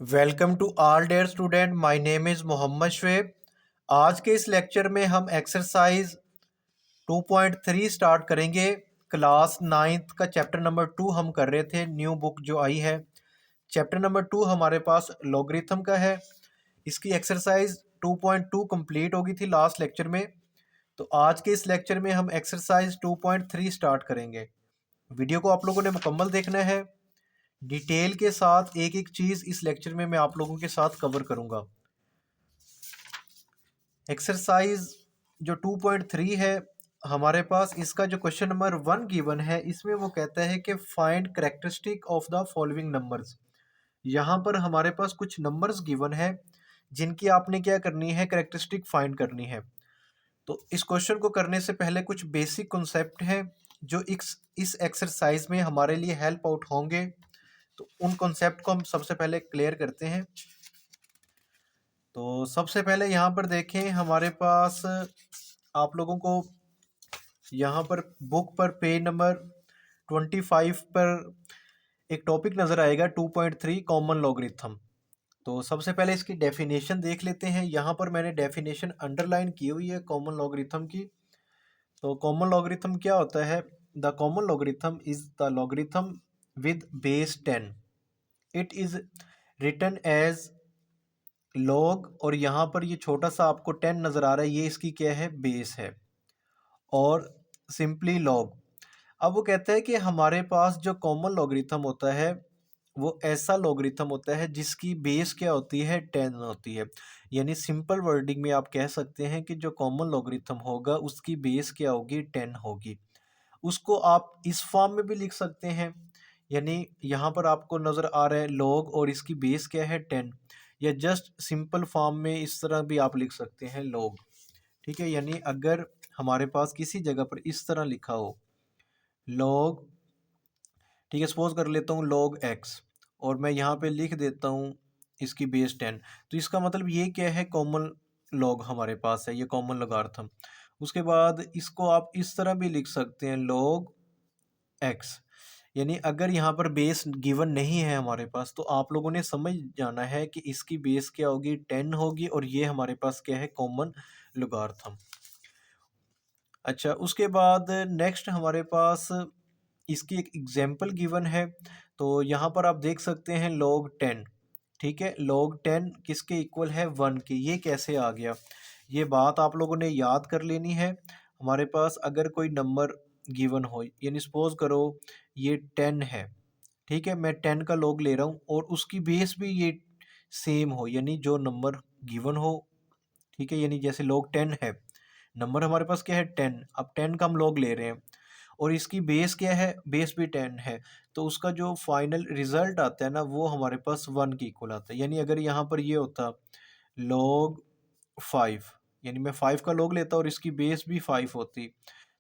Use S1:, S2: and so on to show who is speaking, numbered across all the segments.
S1: Welcome to all dare student. My name is Mohammad Shoaib. आज के इस लेक्चर में हम एक्सरसाइज 2.3 स्टार्ट करेंगे। क्लास नाइन्थ का चैप्टर नंबर 2 हम कर रहे थे, न्यू बुक जो आई है। चैप्टर नंबर 2 हमारे पास लॉगरिथम का है। इसकी एक्सरसाइज 2.2 कंप्लीट हो गई थी लास्ट लेक्चर में। तो आज के इस लेक्चर में हम एक्सरसाइज 2.3 स्टार्ट करेंगे। वीडियो को आप लोगों ने मुकम्मल देखना है, डिटेल के साथ। एक एक चीज़ इस लेक्चर में मैं आप लोगों के साथ कवर करूंगा। एक्सरसाइज जो 2.3 है हमारे पास, इसका जो क्वेश्चन नंबर 1 गिवन है, इसमें वो कहता है कि find characteristic of the following numbers. यहाँ पर हमारे पास कुछ नंबर्स गिवन है जिनकी आपने क्या करनी है, करेक्टरिस्टिक फाइंड करनी है। तो इस क्वेश्चन को करने से पहले कुछ बेसिक कॉन्सेप्ट हैं जो इस एक्सरसाइज में हमारे लिए हेल्प आउट होंगे। तो उन कॉन्सेप्ट को हम सबसे पहले क्लियर करते हैं। तो सबसे पहले यहाँ पर देखें, हमारे पास आप लोगों को यहाँ पर बुक पर पेज नंबर 25 पर एक टॉपिक नज़र आएगा 2.3 कॉमन लॉगरिथम। तो सबसे पहले इसकी डेफिनेशन देख लेते हैं। यहाँ पर मैंने डेफिनेशन अंडरलाइन की हुई है कॉमन लॉगरिथम की। तो कॉमन लॉगरिथम क्या होता है? The common logarithm is the logarithm with base 10। It is written as log, और यहाँ पर ये छोटा सा आपको 10 नज़र आ रहा है, ये इसकी क्या है, बेस है। और सिंपली लॉग। अब वो कहता है कि हमारे पास जो कॉमन लॉगरिथम होता है वो ऐसा लॉगरिथम होता है जिसकी बेस क्या होती है, 10 होती है। यानी सिंपल वर्डिंग में आप कह सकते हैं कि जो कॉमन लॉगरिथम होगा उसकी बेस क्या होगी, 10 होगी। उसको आप इस फॉर्म में भी लिख सकते हैं, यानी यहाँ पर आपको नज़र आ रहा है लॉग और इसकी बेस क्या है, 10। या जस्ट सिंपल फॉर्म में इस तरह भी आप लिख सकते हैं लॉग। ठीक है, यानी अगर हमारे पास किसी जगह पर इस तरह लिखा हो लॉग, ठीक है, सपोज कर लेता हूँ लॉग एक्स, और मैं यहाँ पे लिख देता हूँ इसकी बेस 10। तो इसका मतलब ये क्या है, कॉमन लॉग हमारे पास है, ये कॉमन लॉगरिथम। उसके बाद इसको आप इस तरह भी लिख सकते हैं लॉग एक्स। यानी अगर यहाँ पर बेस गिवन नहीं है हमारे पास, तो आप लोगों ने समझ जाना है कि इसकी बेस क्या होगी, 10 होगी, और ये हमारे पास क्या है, कॉमन लॉगरिथम। अच्छा, उसके बाद नेक्स्ट हमारे पास इसकी एक एग्जाम्पल गिवन है। तो यहाँ पर आप देख सकते हैं log 10। ठीक है, log 10 किसके इक्वल है, 1 के। ये कैसे आ गया, ये बात आप लोगों ने याद कर लेनी है। हमारे पास अगर कोई नंबर गिवन हो, यानी सपोज करो ये 10 है, ठीक है, मैं 10 का log ले रहा हूँ और उसकी बेस भी ये सेम हो, यानी जो नंबर गिवन हो, ठीक है, यानी जैसे log 10 है, नंबर हमारे पास क्या है, 10। अब 10 का हम log ले रहे हैं और इसकी बेस क्या है, बेस भी 10 है। तो उसका जो फाइनल रिजल्ट आता है ना, वो हमारे पास 1 के इक्वल आता है। यानी अगर यहाँ पर ये होता log 5, यानी मैं 5 का log लेता और इसकी बेस भी 5 होती,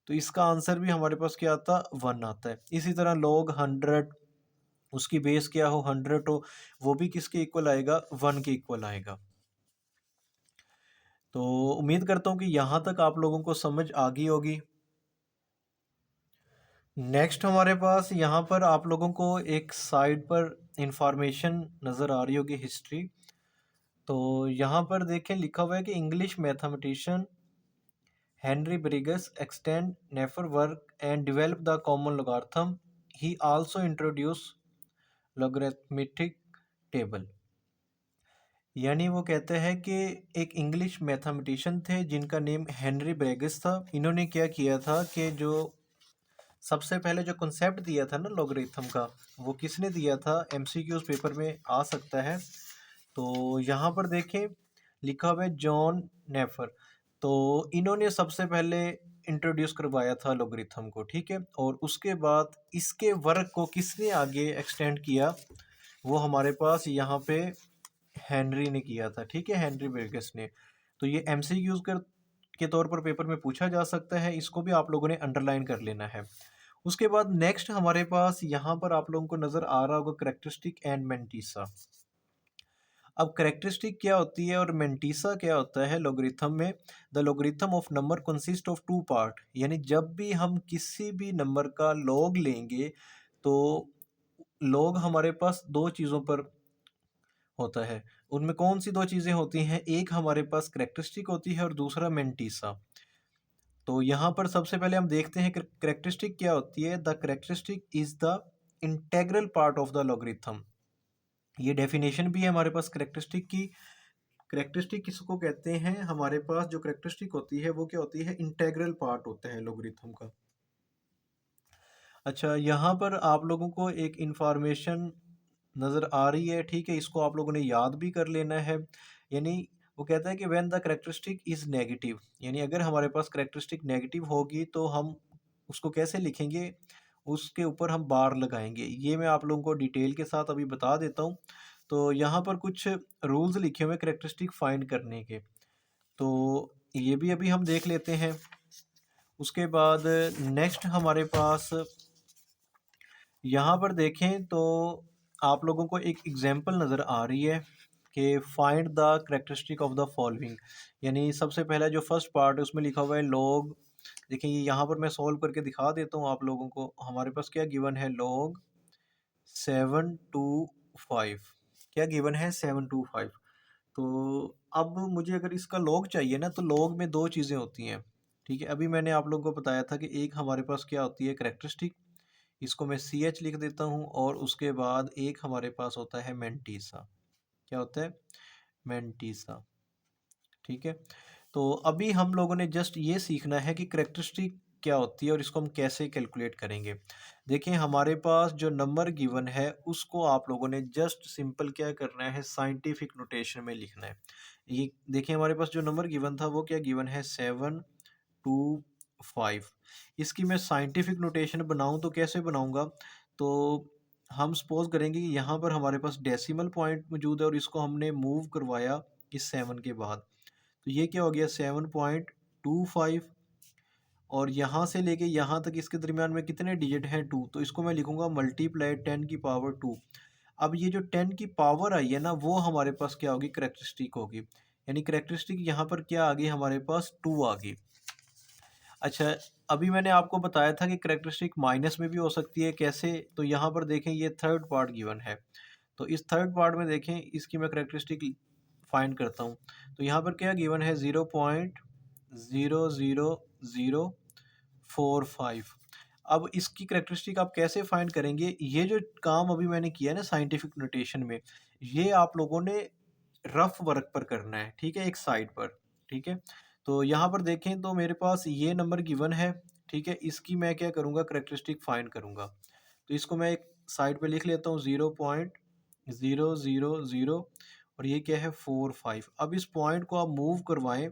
S1: तो इसका आंसर भी हमारे पास क्या आता, 1 आता है। इसी तरह log 100, उसकी बेस क्या हो, 100 हो, वो भी किसके इक्वल आएगा, 1 के इक्वल आएगा। तो उम्मीद करता हूँ कि यहाँ तक आप लोगों को समझ आ गई होगी। नेक्स्ट हमारे पास यहाँ पर आप लोगों को एक साइड पर इंफॉर्मेशन नज़र आ रही होगी, हिस्ट्री। तो यहाँ पर देखें, लिखा हुआ है कि English mathematician Henry Briggs extend Napier work and develop the common logarithm. He also introduce logarithmic table. यानी वो कहते हैं कि एक इंग्लिश मैथमेटिशियन थे जिनका नेम हेनरी ब्रेगस था। इन्होंने क्या किया था कि जो सबसे पहले जो कॉन्सेप्ट दिया था ना लॉगरिथम का, वो किसने दिया था, एमसीक्यूज पेपर में आ सकता है। तो यहाँ पर देखें, लिखा हुआ है जॉन नेफर। तो इन्होंने सबसे पहले इंट्रोड्यूस करवाया था लॉगरिथम को, ठीक है। और उसके बाद इसके वर्क को किसने आगे एक्सटेंड किया, वो हमारे पास यहाँ पे हेनरी ने किया था, ठीक है, हेनरी बेगस ने। तो ये एमसीक्यूज के तौर पर पेपर में पूछा जा सकता है, इसको भी आप लोगों ने अंडरलाइन कर लेना है। उसके बाद नेक्स्ट हमारे पास यहाँ पर आप लोगों को नज़र आ रहा होगा करेक्टरिस्टिक एंड मेंटिसा। अब करेक्टरिस्टिक क्या होती है और मेंटिसा क्या होता है लॉगरिथम में? The logarithm of number consist of two part. यानी जब भी हम किसी भी नंबर का लॉग लेंगे, तो लॉग हमारे पास दो चीज़ों पर होता है। उनमें कौन सी 2 चीज़ें होती हैं? एक हमारे पास कैरेक्टरिस्टिक होती है और दूसरा मेंटिसा। तो यहाँ पर सबसे पहले हम देखते हैं कैरेक्टरिस्टिक क्या होती है। The characteristic is the integral part of the logarithm. ये डेफिनेशन भी है हमारे पास कैरेक्टरिस्टिक की। कैरेक्टरिस्टिक किसको कहते हैं? हमारे पास जो कैरेक्टरिस्टिक होती है वो क्या होती है? इंटीग्रल पार्ट होता है लॉगरिथम का। अच्छा, यहाँ पर आप लोगों को एक इंफॉर्मेशन नज़र आ रही है, ठीक है? इसको आप लोगों ने याद भी कर लेना है। यानी वो कहता है कि when the characteristic is negative, यानी अगर हमारे पास कैरेक्टरिस्टिक नेगेटिव होगी तो हम उसको कैसे लिखेंगे? उसके ऊपर हम बार लगाएँगे। ये मैं आप लोगों को डिटेल के साथ अभी बता देता हूँ। तो यहाँ पर कुछ रूल्स लिखे हुए हैं कैरेक्टरिस्टिक फाइंड करने के। तो ये भी अभी हम देख लेते हैं। उसके बाद नेक्स्ट हमारे पास यहाँ पर देखें तो आप लोगों को एक एग्जांपल नज़र आ रही है कि find the characteristic of the following. यानी सबसे पहला जो फर्स्ट पार्ट है उसमें लिखा हुआ है लॉग। देखिए यहाँ पर मैं सॉल्व करके दिखा देता हूँ आप लोगों को। हमारे पास क्या गिवन है? लॉग 725। क्या गिवन है? 725। तो अब मुझे अगर इसका लॉग चाहिए ना, तो लॉग में 2 चीज़ें होती हैं, ठीक है? अभी मैंने आप लोगों को बताया था कि एक हमारे पास क्या होती है? कैरेक्टरिस्टिक। इसको मैं सी एच लिख देता हूँ और उसके बाद एक हमारे पास होता है मेंटीसा। क्या होता है? मेंटीसा। ठीक है? तो अभी हम लोगों ने जस्ट ये सीखना है कि कैरेक्टरिस्टिक क्या होती है और इसको हम कैसे कैलकुलेट करेंगे। देखिए हमारे पास जो नंबर गिवन है उसको आप लोगों ने जस्ट सिंपल क्या करना है? साइंटिफिक नोटेशन में लिखना है। ये देखिए हमारे पास जो नंबर गिवन था वो क्या गिवन है? 725। इसकी मैं साइंटिफिक नोटेशन बनाऊँ तो कैसे बनाऊँगा? तो हम सपोज़ करेंगे कि यहाँ पर हमारे पास डेसिमल पॉइंट मौजूद है और इसको हमने मूव करवाया इस 7 के बाद। तो ये क्या हो गया? 7.25। और यहाँ से लेके यहाँ तक इसके दरमियान में कितने डिजिट हैं? 2। तो इसको मैं लिखूँगा मल्टीप्लाई 10 की पावर 2। अब ये जो 10 की पावर आई है ना, वो हमारे पास क्या होगी? कैरेक्टरिस्टिक होगी। यानी कैरेक्टरिस्टिक यहाँ पर क्या आ गई? हमारे पास 2 आ गई। अच्छा, अभी मैंने आपको बताया था कि कैरेक्टरिस्टिक माइनस में भी हो सकती है, कैसे? तो यहाँ पर देखें ये थर्ड पार्ट गिवन है। तो इस थर्ड पार्ट में देखें इसकी मैं कैरेक्टरिस्टिक फाइंड करता हूँ। तो यहाँ पर क्या गिवन है? 0.00045। अब इसकी कैरेक्टरिस्टिक आप कैसे फाइंड करेंगे? ये जो काम अभी मैंने किया है ना साइंटिफिक नोटेशन में, ये आप लोगों ने रफ वर्क पर करना है, ठीक है? एक साइड पर, ठीक है? तो यहाँ पर देखें तो मेरे पास ये नंबर गिवन है, ठीक है? इसकी मैं क्या करूँगा? कैरेक्टरिस्टिक फाइंड करूँगा। तो इसको मैं एक साइड पे लिख लेता हूँ 0.000 और ये क्या है? 45। अब इस पॉइंट को आप मूव करवाएँ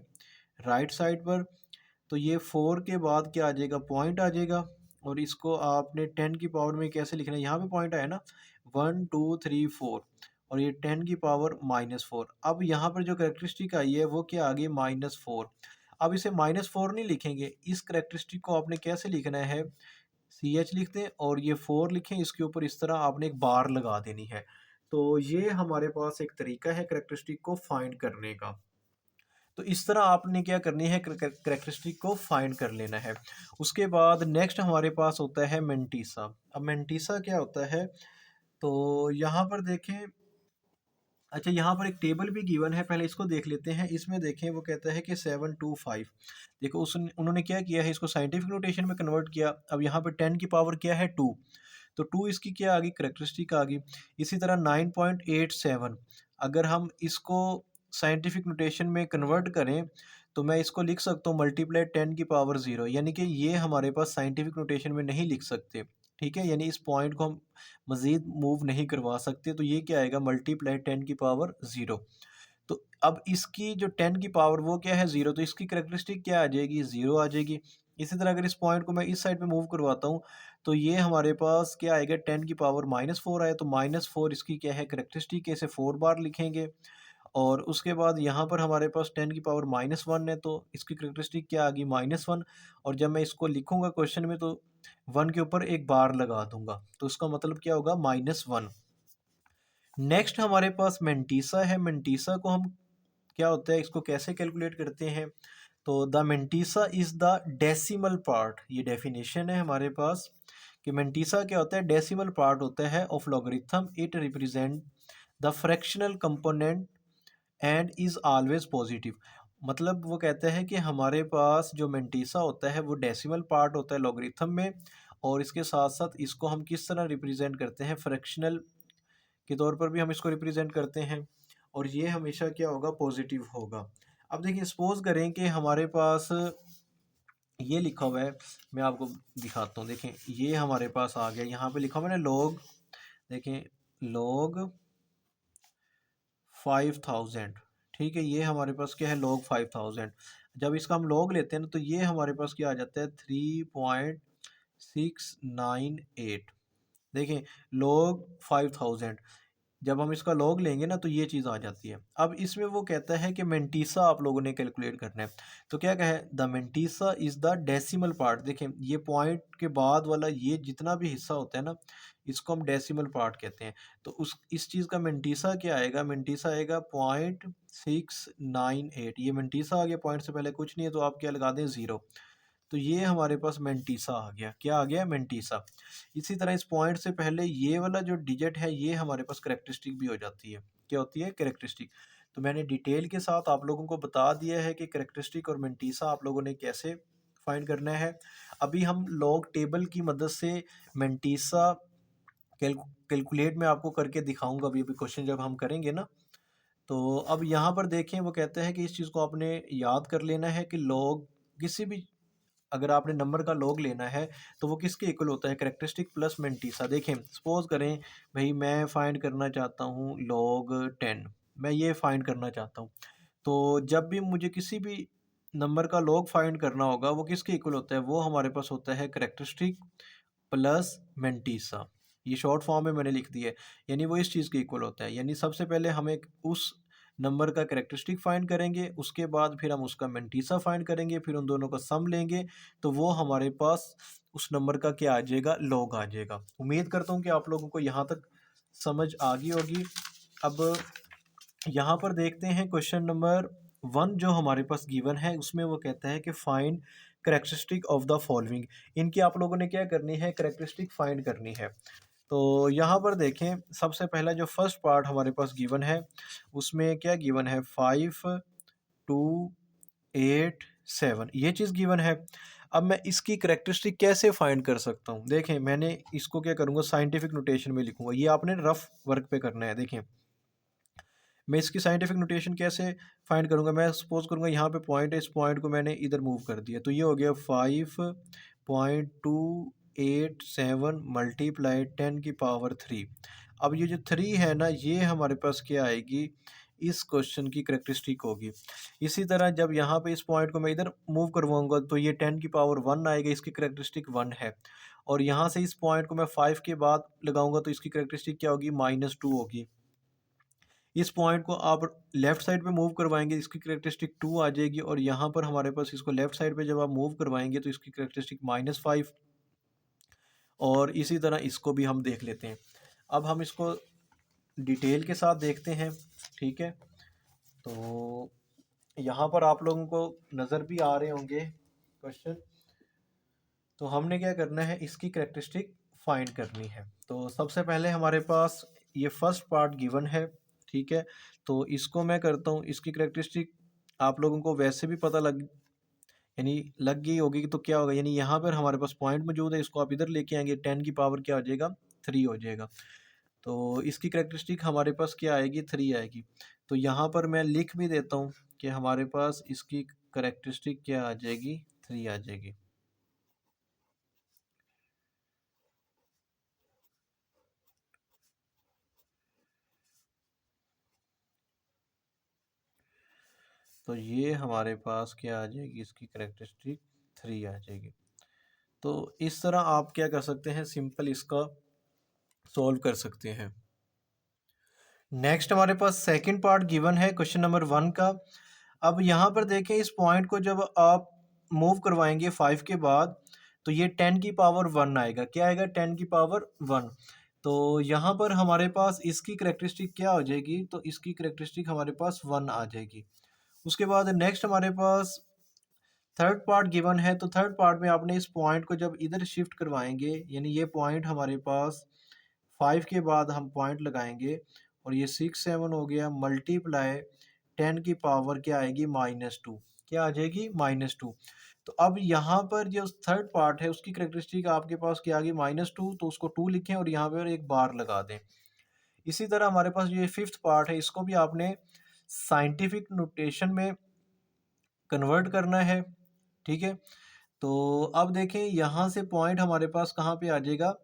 S1: राइट साइड पर, तो ये 4 के बाद क्या आ जाएगा? पॉइंट आ जाएगा। और इसको आपने 10 की पावर में कैसे लिखना है? यहाँ पे पॉइंट आया ना, 1 2 3 4 और ये 10 की पावर -4। अब यहाँ पर जो कैरेक्टरिस्टिक आई है वो क्या आ गई? -4। अब इसे -4 नहीं लिखेंगे, इस कैरेक्टरिस्टिक को आपने कैसे लिखना है? सी एच लिख दें और ये 4 लिखें, इसके ऊपर इस तरह आपने एक बार लगा देनी है। तो ये हमारे पास एक तरीका है कैरेक्टरिस्टिक को फाइंड करने का। तो इस तरह आपने क्या करनी है? कैरेक्टरिस्टिक को फाइंड कर लेना है। उसके बाद नेक्स्ट हमारे पास होता है मेंटीसा। अब मेंटीसा क्या होता है? तो यहाँ पर देखें, अच्छा यहाँ पर एक टेबल भी गिवन है, पहले इसको देख लेते हैं। इसमें देखें वो कहता है कि 725। देखो उस उन्होंने क्या किया है? इसको साइंटिफिक नोटेशन में कन्वर्ट किया। अब यहाँ पर 10 की पावर क्या है? 2। तो 2 इसकी क्या आ गई? कैरेक्टरिस्टिक आ गई। इसी तरह 9.87, अगर हम इसको साइंटिफिक नोटेशन में कन्वर्ट करें तो मैं इसको लिख सकता हूँ मल्टीप्लाई 10 की पावर 0। यानी कि ये हमारे पास साइंटिफिक नोटेशन में नहीं लिख सकते, ठीक है? यानी इस पॉइंट को हम मज़ीद मूव नहीं करवा सकते। तो ये क्या आएगा? मल्टीप्लाई 10 की पावर 0। तो अब इसकी जो 10 की पावर वो क्या है? 0। तो इसकी कैरेक्टरिस्टिक क्या आ जाएगी? 0 आ जाएगी। इसी तरह अगर इस पॉइंट को मैं इस साइड पे मूव करवाता हूँ, तो ये हमारे पास क्या आएगा? 10 की पावर -4 आया, तो -4 इसकी क्या है? कैरेक्टरिस्टिक है। इसे 4 बार लिखेंगे। और उसके बाद यहाँ पर हमारे पास 10 की पावर -1 है, तो इसकी कैरेक्टरिस्टिक क्या आ गई? -1। और जब मैं इसको लिखूँगा क्वेश्चन में तो 1 के ऊपर एक बार लगा दूँगा, तो इसका मतलब क्या होगा? -1। नेक्स्ट हमारे पास मेंटीसा है। मेंटीसा को हम क्या होता है? इसको कैसे कैलकुलेट करते हैं? तो the mantissa is the decimal part. ये डेफिनेशन है हमारे पास कि मेंटीसा क्या होता है? डेसिमल पार्ट होता है of logarithm. It represent the fractional component and is always positive. मतलब वो कहते हैं कि हमारे पास जो मेंटीसा होता है वो डेसिमल पार्ट होता है लॉगरिथम में, और इसके साथ साथ इसको हम किस तरह रिप्रेजेंट करते हैं, फ्रैक्शनल के तौर पर भी हम इसको रिप्रेजेंट करते हैं, और ये हमेशा क्या होगा, पॉजिटिव होगा। अब देखिए सपोज करें कि हमारे पास ये लिखा हुआ है, मैं आपको दिखाता हूँ। देखें ये हमारे पास आ गया, यहाँ पे लिखा हुआ है ना लॉग, देखें लॉग 5000। ठीक है, ये हमारे पास क्या है, लॉग 5000। जब इसका हम लॉग लेते हैं ना तो ये हमारे पास क्या आ जाता है, 3.698। देखें लॉग 5000, जब हम इसका लॉग लेंगे ना तो ये चीज़ आ जाती है। अब इसमें वो कहता है कि मेंटीसा आप लोगों ने कैलकुलेट करना है। तो क्या कहे, the mantissa is the decimal part. देखें ये पॉइंट के बाद वाला ये जितना भी हिस्सा होता है ना, इसको हम डेसिमल पार्ट कहते हैं। तो उस इस चीज़ का मेंटीसा क्या आएगा, मेंटीसा आएगा 0.698। ये मेंटीसा आ गया, पॉइंट से पहले कुछ नहीं है तो आप क्या लगा दें, ज़ीरो। तो ये हमारे पास मेंटीसा आ गया, क्या आ गया, मेंटीसा। इसी तरह इस पॉइंट से पहले ये वाला जो डिजिट है ये हमारे पास कैरेक्टरिस्टिक भी हो जाती है। क्या होती है, कैरेक्टरिस्टिक। तो मैंने डिटेल के साथ आप लोगों को बता दिया है कि कैरेक्टरिस्टिक और मेंटीसा आप लोगों ने कैसे फाइंड करना है। अभी हम लॉग टेबल की मदद से मेंटीसा कैलकुलेट में आपको करके दिखाऊंगा अभी अभी क्वेश्चन जब हम करेंगे ना। तो अब यहाँ पर देखें वो कहते हैं कि इस चीज़ को आपने याद कर लेना है कि लॉग किसी भी, अगर आपने नंबर का लॉग लेना है तो वो किसके इक्वल होता है, कैरेक्टरिस्टिक प्लस मेंटीसा। देखें सपोज करें भाई मैं फाइंड करना चाहता हूँ लॉग 10, मैं ये फाइंड करना चाहता हूँ। तो जब भी मुझे किसी भी नंबर का लॉग फाइंड करना होगा वो किसके इक्वल होता है, वो हमारे पास होता है कैरेक्टरिस्टिक प्लस मेंटीसा। ये शॉर्ट फॉर्म में मैंने लिख दिया है, यानी वो इस चीज़ के इक्वल होता है। यानी सबसे पहले हम एक उस नंबर का कैरेक्टरिस्टिक फाइंड करेंगे, उसके बाद फिर हम उसका मेंटीसा फाइंड करेंगे, फिर उन दोनों का सम लेंगे, तो वो हमारे पास उस नंबर का क्या आ जाएगा, लॉग आ जाएगा। उम्मीद करता हूँ कि आप लोगों को यहाँ तक समझ आ गई होगी। अब यहाँ पर देखते हैं क्वेश्चन नंबर 1 जो हमारे पास गिवन है, उसमें वो कहता है कि find characteristic of the following. इनकी आप लोगों ने क्या करनी है, कैरेक्टरिस्टिक फाइंड करनी है। तो यहाँ पर देखें सबसे पहला जो फर्स्ट पार्ट हमारे पास गिवन है उसमें क्या गिवन है, 5287 ये चीज़ गिवन है। अब मैं इसकी कैरेक्टरिस्टिक कैसे फाइंड कर सकता हूँ, देखें मैंने इसको क्या करूँगा, साइंटिफिक नोटेशन में लिखूंगा। ये आपने रफ वर्क पे करना है। देखें मैं इसकी साइंटिफिक नोटेशन कैसे फाइंड करूँगा, मैं सपोज करूँगा यहाँ पे पॉइंट है, इस पॉइंट को मैंने इधर मूव कर दिया तो ये हो गया 5.287 मल्टीप्लाई 10⁻3। अब ये जो 3 है ना ये हमारे पास क्या आएगी, इस क्वेश्चन की करेक्टरिस्टिक होगी। इसी तरह जब यहाँ पे इस पॉइंट को मैं इधर मूव करवाऊंगा तो ये 10⁻1 आएगा, इसकी करेक्टरिस्टिक 1 है। और यहाँ से इस पॉइंट को मैं 5 के बाद लगाऊंगा तो इसकी करेक्टरिस्टिक क्या होगी, -2 होगी। इस पॉइंट को आप लेफ्ट साइड पे मूव करवाएंगे, इसकी करेक्टरिस्टिक 2 आ जाएगी, और यहाँ पर हमारे पास इसको लेफ्ट साइड पे जब आप मूव करवाएंगे तो इसकी करेक्टरिस्टिक -5। और इसी तरह इसको भी हम देख लेते हैं। अब हम इसको डिटेल के साथ देखते हैं, ठीक है। तो यहाँ पर आप लोगों को नज़र भी आ रहे होंगे क्वेश्चन। तो हमने क्या करना है, इसकी करेक्टरिस्टिक फाइंड करनी है। तो सबसे पहले हमारे पास ये फर्स्ट पार्ट गिवन है, ठीक है। तो इसको मैं करता हूँ, इसकी करेक्टरिस्टिक आप लोगों को वैसे भी पता यानी लग गई होगी कि तो क्या होगा, यानी यहाँ पर हमारे पास पॉइंट मौजूद है, इसको आप इधर लेके आएंगे 10 की पावर क्या हो जाएगा, 3 हो जाएगा। तो इसकी करेक्टरिस्टिक हमारे पास क्या आएगी, 3 आएगी। तो यहाँ पर मैं लिख भी देता हूँ कि हमारे पास इसकी करेक्टरिस्टिक क्या आ जाएगी, 3 आ जाएगी। तो ये हमारे पास क्या आ जाएगी, इसकी करेक्टरिस्टिक 3 आ जाएगी। तो इस तरह आप क्या कर सकते हैं, सिंपल इसका सॉल्व कर सकते हैं। नेक्स्ट हमारे पास सेकंड पार्ट गिवन है क्वेश्चन नंबर 1 का। अब यहाँ पर देखें इस पॉइंट को जब आप मूव करवाएंगे 5 के बाद तो ये 10 की पावर 1 आएगा, क्या आएगा, 10 की पावर 1। तो यहाँ पर हमारे पास इसकी करेक्टरिस्टिक क्या हो जाएगी, तो इसकी करेक्टरिस्टिक हमारे पास 1 आ जाएगी। उसके बाद नेक्स्ट हमारे पास थर्ड पार्ट गिवन है। तो थर्ड पार्ट में आपने इस पॉइंट को जब इधर शिफ्ट करवाएंगे, यानी ये पॉइंट हमारे पास 5 के बाद हम पॉइंट लगाएंगे और ये 6 7 हो गया, मल्टीप्लाई 10 की पावर क्या आएगी -2, क्या आ जाएगी -2। तो अब यहाँ पर जो थर्ड पार्ट है उसकी करैक्टरिस्टिक आपके पास क्या आ गई -2, तो उसको 2 लिखें और यहाँ पर एक बार लगा दें। इसी तरह हमारे पास ये फिफ्थ पार्ट है, इसको भी आपने साइंटिफिक नोटेशन में कन्वर्ट करना है, ठीक है। तो अब देखें यहाँ से पॉइंट हमारे पास कहाँ पे आ जाएगा,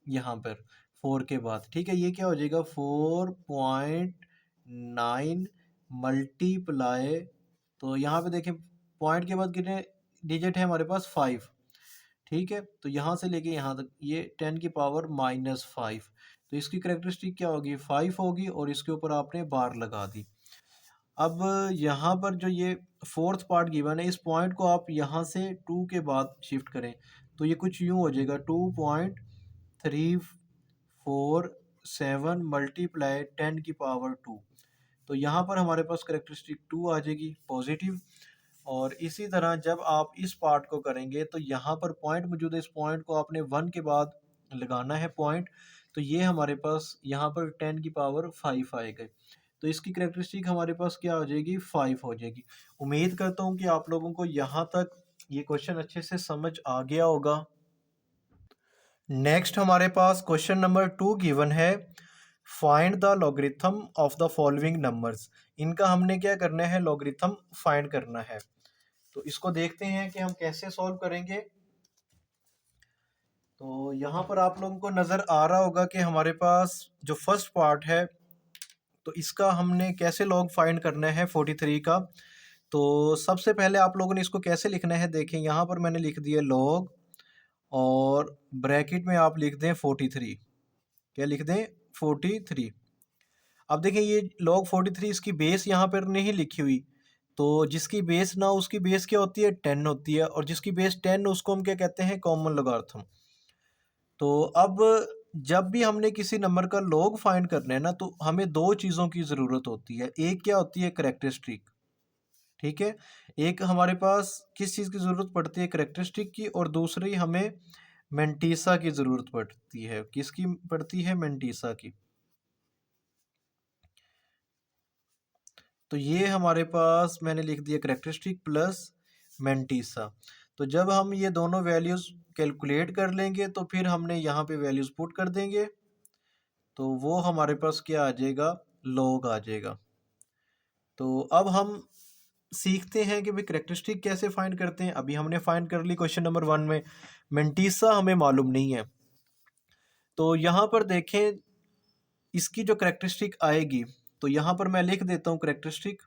S1: यहाँ पर 4 के बाद, ठीक है। ये क्या हो जाएगा 4.9 मल्टीप्लाई, तो यहाँ पे देखें पॉइंट के बाद कितने डिजिट है हमारे पास 5, ठीक है। तो यहाँ से लेके यहाँ तक ये 10 की पावर -5, तो इसकी करैक्टरिस्टिक क्या होगी 5 होगी और इसके ऊपर आपने बार लगा दी। अब यहाँ पर जो ये फोर्थ पार्ट गिवन है, इस पॉइंट को आप यहाँ से 2 के बाद शिफ्ट करें, तो ये कुछ यूँ हो जाएगा 2.347 मल्टीप्लाई 10 की पावर 2। तो यहाँ पर हमारे पास करैक्टरिस्टिक 2 आ जाएगी पॉजिटिव। और इसी तरह जब आप इस पार्ट को करेंगे तो यहाँ पर पॉइंट मौजूद है, इस पॉइंट को आपने 1 के बाद लगाना है पॉइंट, तो ये हमारे पास यहाँ पर 10 की पावर 5 आएगा। तो इसकी करैक्टरिस्टिक हमारे पास क्या हो जाएगी 5 हो जाएगी। उम्मीद करता हूँ कि आप लोगों को यहाँ तक ये क्वेश्चन अच्छे से समझ आ गया होगा। नेक्स्ट हमारे पास क्वेश्चन नंबर 2 गिवन है, find the logarithm of the following numbers. इनका हमने क्या करना है, लॉगरिथम फाइंड करना है। तो इसको देखते हैं कि हम कैसे सॉल्व करेंगे। तो यहाँ पर आप लोगों को नज़र आ रहा होगा कि हमारे पास जो फर्स्ट पार्ट है, तो इसका हमने कैसे लॉग फाइंड करना है 43 का। तो सबसे पहले आप लोगों ने इसको कैसे लिखना है, देखें यहाँ पर मैंने लिख दिया लॉग और ब्रैकेट में आप लिख दें 43, क्या लिख दें 43। अब देखें ये log 43, इसकी बेस यहाँ पर नहीं लिखी हुई, तो जिसकी बेस ना उसकी बेस क्या होती है 10 होती है, और जिसकी बेस 10 उसको हम क्या कहते हैं कॉमन लॉगरिथम। तो अब जब भी हमने किसी नंबर का log फाइंड करना है ना, तो हमें दो चीज़ों की ज़रूरत होती है। एक क्या होती है करैक्टरिस्टिक, ठीक है। एक हमारे पास किस चीज़ की ज़रूरत पड़ती है करैक्टरिस्टिक की, और दूसरी हमें मेंटीसा की ज़रूरत पड़ती है। किसकी पड़ती है, मेंटीसा की। तो ये हमारे पास मैंने लिख दिया करैक्टरिस्टिक प्लस मेंटीसा। तो जब हम ये दोनों वैल्यूज़ कैलकुलेट कर लेंगे तो फिर हमने यहाँ पे वैल्यूज़ पुट कर देंगे, तो वो हमारे पास क्या आ जाएगा, लॉग आ जाएगा। तो अब हम सीखते हैं कि भाई करैक्टरिस्टिक कैसे फाइंड करते हैं। अभी हमने फाइंड कर ली क्वेश्चन नंबर 1 में, मेंटीसा हमें मालूम नहीं है। तो यहाँ पर देखें इसकी जो करैक्टरिस्टिक आएगी, तो यहाँ पर मैं लिख देता हूँ करैक्टरिस्टिक,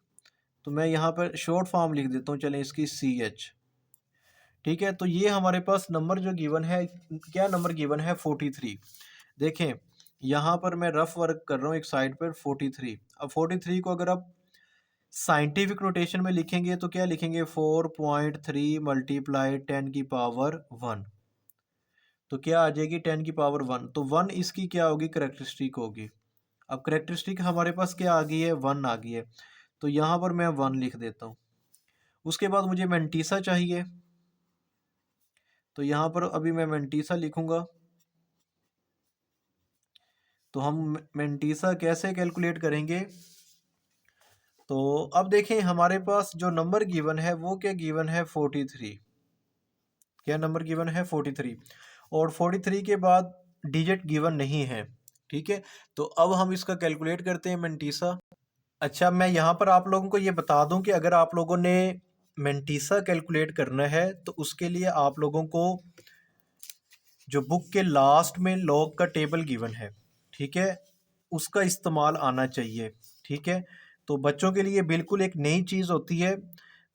S1: तो मैं यहाँ पर शॉर्ट फॉर्म लिख देता हूँ, चलें इसकी CH, ठीक है। तो ये हमारे पास नंबर जो गिवन है, क्या नंबर गिवन है 43। देखें यहाँ पर मैं रफ वर्क कर रहा हूँ एक साइड पर 43। अब 43 को अगर आप साइंटिफिक नोटेशन में लिखेंगे तो क्या लिखेंगे 4.3 मल्टीप्लाई 10 की पावर 1, तो क्या आ जाएगी 10 की पावर 1, तो 1 इसकी क्या होगी करैक्टरिस्टिक होगी। अब करैक्टरिस्टिक हमारे पास क्या आ गई है 1 आ गई है, तो यहाँ पर मैं 1 लिख देता हूँ। उसके बाद मुझे मेंटीसा चाहिए, तो यहाँ पर अभी मैं मेंटीसा लिखूंगा। तो हम मेंटीसा कैसे कैलकुलेट करेंगे, तो अब देखें हमारे पास जो नंबर गिवन है वो क्या गिवन है 43, क्या नंबर गिवन है 43, और 43 के बाद डिजिट गिवन नहीं है, ठीक है। तो अब हम इसका कैलकुलेट करते हैं मेंटीसा। अच्छा, मैं यहाँ पर आप लोगों को ये बता दूं कि अगर आप लोगों ने मेंटीसा कैलकुलेट करना है तो उसके लिए आप लोगों को जो बुक के लास्ट में लॉग का टेबल गिवन है, ठीक है, उसका इस्तेमाल आना चाहिए, ठीक है। तो बच्चों के लिए बिल्कुल एक नई चीज़ होती है,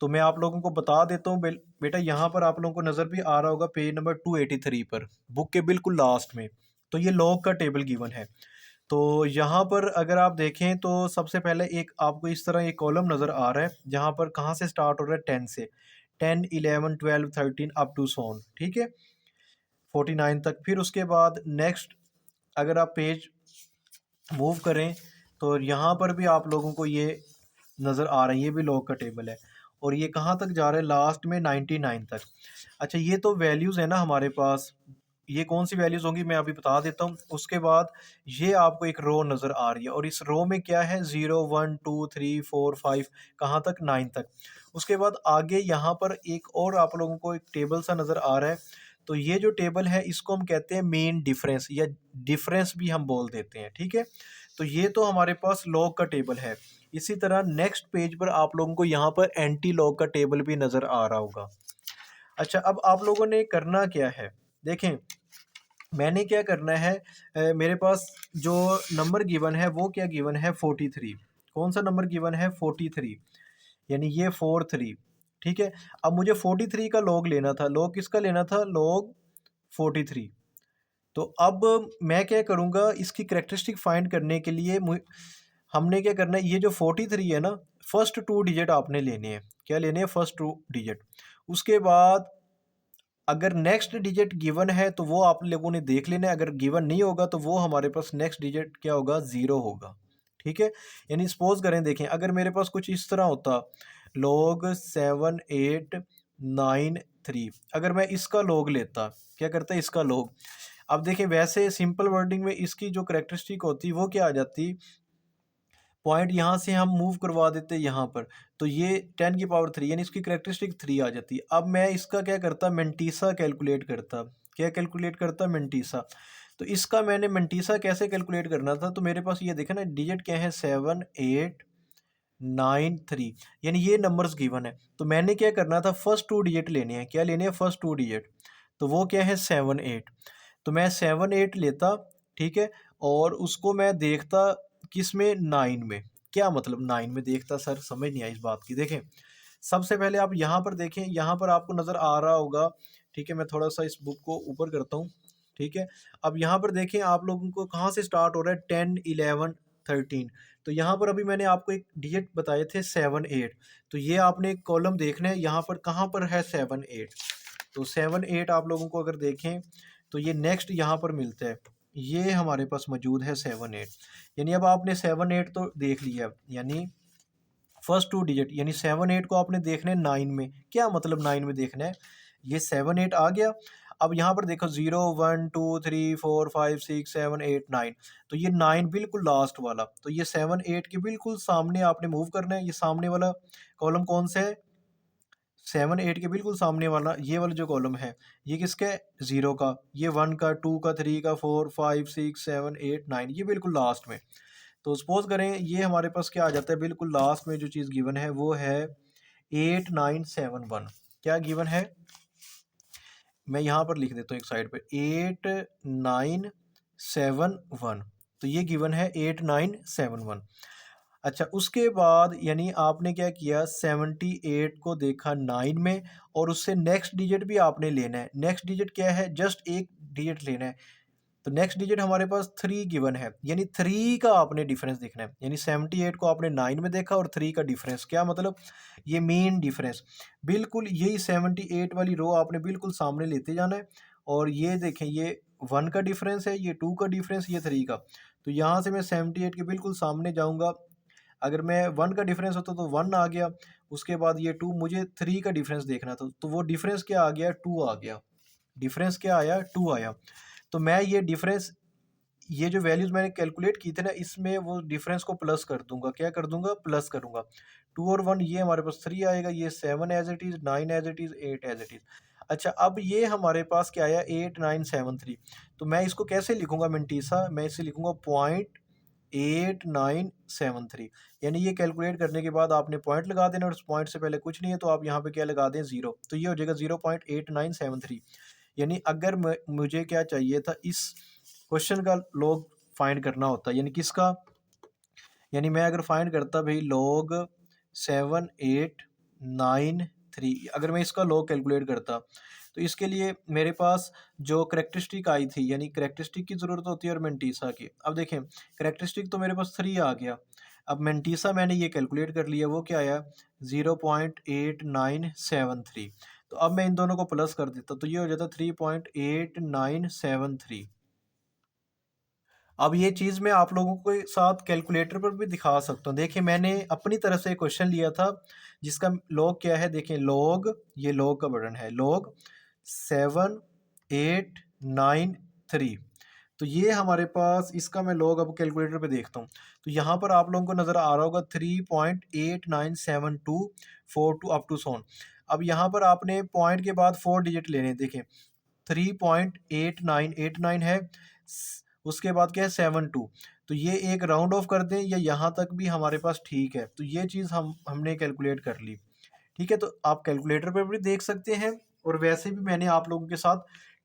S1: तो मैं आप लोगों को बता देता हूँ। बेटा यहाँ पर आप लोगों को नज़र भी आ रहा होगा पेज नंबर 283 पर, बुक के बिल्कुल लास्ट में, तो ये लॉग का टेबल गिवन है। तो यहाँ पर अगर आप देखें तो सबसे पहले एक आपको इस तरह एक कॉलम नज़र आ रहा है, जहाँ पर कहाँ से स्टार्ट हो रहा है 10 से, 10 11 12 13 अप टू सोन, ठीक है, 49 तक। फिर उसके बाद नेक्स्ट अगर आप पेज मूव करें तो यहाँ पर भी आप लोगों को ये नज़र आ रहा है, ये भी लॉग का टेबल है, और ये कहाँ तक जा रहा है लास्ट में 99 तक। अच्छा, ये तो वैल्यूज़ है ना हमारे पास, ये कौन सी वैल्यूज़ होंगी मैं अभी बता देता हूँ। उसके बाद ये आपको एक रो नज़र आ रही है और इस रो में क्या है 0 1 2 3 4 5 कहाँ तक 9 तक। उसके बाद आगे यहाँ पर एक और आप लोगों को एक टेबल सा नज़र आ रहा है। तो ये जो टेबल है इसको हम कहते हैं मेन डिफरेंस या डिफरेंस भी हम बोल देते हैं, ठीक है। तो ये तो हमारे पास लॉग का टेबल है। इसी तरह नेक्स्ट पेज पर आप लोगों को यहाँ पर एंटी लॉग का टेबल भी नज़र आ रहा होगा। अच्छा, अब आप लोगों ने करना क्या है, देखें मैंने क्या करना है, मेरे पास जो नंबर गिवन है वो क्या गिवन है 43। कौन सा नंबर गिवन है 43, यानी ये 43, ठीक है। अब मुझे 43 का लॉग लेना था। लॉग किसका लेना था? लॉग 43। तो अब मैं क्या करूँगा, इसकी कैरेक्टरिस्टिक फाइंड करने के लिए हमने क्या करना है, ये जो 43 है ना, फर्स्ट टू डिजिट आपने लेने हैं। क्या लेने हैं? First two digit. उसके बाद अगर नेक्स्ट डिजिट गिवन है तो वो आप लोगों ने देख लेना है, अगर गिवन नहीं होगा तो वो हमारे पास नेक्स्ट डिजिट क्या होगा? 0 होगा, ठीक है। यानी सपोज करें, देखें अगर मेरे पास कुछ इस तरह होता log 7893, अगर मैं इसका log लेता, क्या करता है इसका log। अब देखिए वैसे सिंपल वर्डिंग में इसकी जो करेक्टरिस्टिक होती वो क्या आ जाती, पॉइंट यहाँ से हम मूव करवा देते यहाँ पर, तो ये 10 की पावर 3 यानी इसकी करेक्टरिस्टिक 3 आ जाती है। अब मैं इसका क्या करता, मेंटीसा कैलकुलेट करता। क्या कैलकुलेट करता? मेंटीसा। तो इसका मैंने मेंटीसा कैसे कैलकुलेट करना था, तो मेरे पास ये देखा ना डिजिट क्या है 7893, यानी ये नंबर्स गिवन है। तो मैंने क्या करना था, फर्स्ट टू डिजिट लेने हैं। क्या लेने हैं? First two digit. तो वो क्या है 78। तो मैं 78 लेता, ठीक है, और उसको मैं देखता किस में? 9 में। क्या मतलब 9 में देखता? सर समझ नहीं आई इस बात की। देखें सबसे पहले आप यहाँ पर देखें, यहाँ पर आपको नज़र आ रहा होगा, ठीक है। मैं थोड़ा सा इस बुक को ऊपर करता हूँ, ठीक है। अब यहाँ पर देखें आप लोगों को कहाँ से स्टार्ट हो रहा है, 10 11 13। तो यहाँ पर अभी मैंने आपको एक डिजिट बताए थे 7 8। तो ये आपने एक कॉलम देखना है, यहाँ पर कहाँ पर है 7 8। तो 7 8 आप लोगों को अगर देखें तो ये नेक्स्ट यहाँ पर मिलता है, ये हमारे पास मौजूद है 7 8। यानी अब आपने 7 8 तो देख लिया, यानी फर्स्ट टू डिजिट, यानी 7 8 को आपने देखना है 9 में। क्या मतलब 9 में देखना है? ये 7 8 आ गया। अब यहाँ पर देखो 0 1 2 3 4 5 6 7 8 9। तो ये 9 बिल्कुल लास्ट वाला, तो ये 7 8 के बिल्कुल सामने आपने मूव करना है। ये सामने वाला कॉलम कौन सा है? 7 8 के बिल्कुल सामने वाला ये वाला जो कॉलम है, ये किसका है? 0 का। ये 1 का, 2 का, 3 का, 4 5 6 7 8 9, ये बिल्कुल लास्ट में। तो सपोज करें ये हमारे पास क्या आ जाता है, बिल्कुल लास्ट में जो चीज़ गिवन है वो है 8971। क्या गिवन है? मैं यहाँ पर लिख देता हूँ एक साइड पे 8971। तो ये गिवन है 8971। अच्छा, उसके बाद यानी आपने क्या किया, 78 को देखा 9 में, और उससे नेक्स्ट डिजिट भी आपने लेना है। नेक्स्ट डिजिट क्या है? जस्ट एक डिजिट लेना है। तो नेक्स्ट डिजिट हमारे पास 3 गिवन है, यानी 3 का आपने डिफरेंस देखना है। यानी 78 को आपने 9 में देखा और 3 का डिफरेंस, क्या मतलब? ये मेन डिफरेंस। बिल्कुल यही 78 वाली रो आपने बिल्कुल सामने लेते जाना है। और ये देखें, ये 1 का डिफरेंस है, ये 2 का डिफरेंस, ये 3 का। तो यहाँ से मैं 78 के बिल्कुल सामने जाऊँगा। अगर मैं 1 का डिफरेंस होता तो 1 आ गया। उसके बाद ये 2, मुझे 3 का डिफरेंस देखना था, तो वो डिफरेंस क्या आ गया? 2 आ गया। डिफरेंस क्या आया? 2 आया। तो मैं ये डिफरेंस, ये जो वैल्यूज़ मैंने कैलकुलेट की थी ना, इसमें वो डिफरेंस को प्लस कर दूँगा। क्या कर दूँगा? प्लस करूँगा। 2 और 1 ये हमारे पास 3 आएगा, ये 7 as it is, 9 as it is, 8 as it is. अच्छा, अब ये हमारे पास क्या आया? 8973। तो मैं इसको कैसे लिखूँगा मेंटीसा? मैं इसे लिखूँगा 0.8973। यानी ये कैलकुलेट करने के बाद आपने पॉइंट लगा देना, और उस पॉइंट से पहले कुछ नहीं है, तो आप यहाँ पे क्या लगा दें? 0। तो ये हो जाएगा 0.8973। यानी अगर मुझे क्या चाहिए था, इस क्वेश्चन का लॉग फाइंड करना होता, यानी किसका? यानी मैं अगर फाइंड करता भाई लॉग 7893, अगर मैं इसका लॉग कैलकुलेट करता, तो इसके लिए मेरे पास जो करेक्टरिस्टिक आई थी, यानी करेक्टरिस्टिक की ज़रूरत होती है और मेंटीसा की। अब देखें करेक्टरिस्टिक तो मेरे पास 3 आ गया। अब मेंटीसा मैंने ये कैलकुलेट कर लिया, वो क्या आया? 0.8973। तो अब मैं इन दोनों को प्लस कर देता, तो ये हो जाता 3.8973। अब ये चीज़ मैं आप लोगों के साथ कैलकुलेटर पर भी दिखा सकता हूँ। देखिए मैंने अपनी तरफ से क्वेश्चन लिया था, जिसका लॉग क्या है, देखें लॉग, ये लॉग का बटन है, लॉग 93। तो ये हमारे पास इसका मैं लॉग अब कैलकुलेटर पे देखता हूँ। तो यहाँ पर आप लोगों को नज़र आ रहा होगा 3.897242 अप टू सोन। अब यहाँ पर आपने पॉइंट के बाद 4 डिजिट लेने हैं। देखें 3.8989 है, उसके बाद क्या है 72। तो ये एक राउंड ऑफ कर दें या यहाँ तक भी हमारे पास ठीक है। तो ये चीज़ हमने कैलकुलेट कर ली। ठीक है, तो आप कैलकुलेटर पर भी देख सकते हैं और वैसे भी मैंने आप लोगों के साथ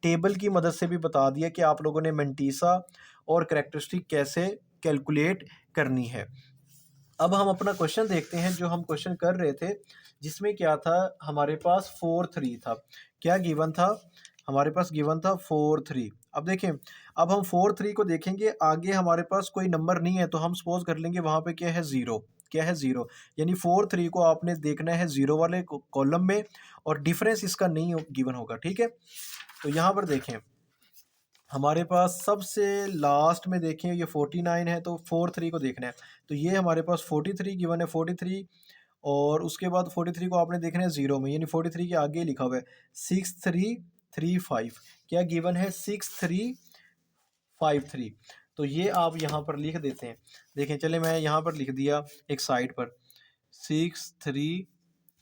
S1: टेबल की मदद से भी बता दिया कि आप लोगों ने मेंटीसा और कैरेक्टरिस्टिक कैसे कैलकुलेट करनी है। अब हम अपना क्वेश्चन देखते हैं जो हम क्वेश्चन कर रहे थे, जिसमें क्या था हमारे पास 4 3 था। क्या गिवन था हमारे पास? गिवन था 4 3। अब देखें, अब हम 4 3 को देखेंगे, आगे हमारे पास कोई नंबर नहीं है तो हम सपोज कर लेंगे वहाँ पे क्या है 0। क्या है 0, यानी 4 3 को आपने देखना है 0 वाले कॉलम में और डिफरेंस इसका नहीं गिवन होगा। ठीक है, तो यहाँ पर देखें हमारे पास सबसे लास्ट में देखें ये 49 है, तो 4 3 को देखना है। तो ये हमारे पास 43 गिवन है 43, और उसके बाद 43 को आपने देखना है 0 में, यानी 43 के आगे लिखा हुआ है 6335। क्या गिवन है? 6353। तो ये आप यहाँ पर लिख देते हैं। देखें, चले मैं यहाँ पर लिख दिया एक साइड पर 63,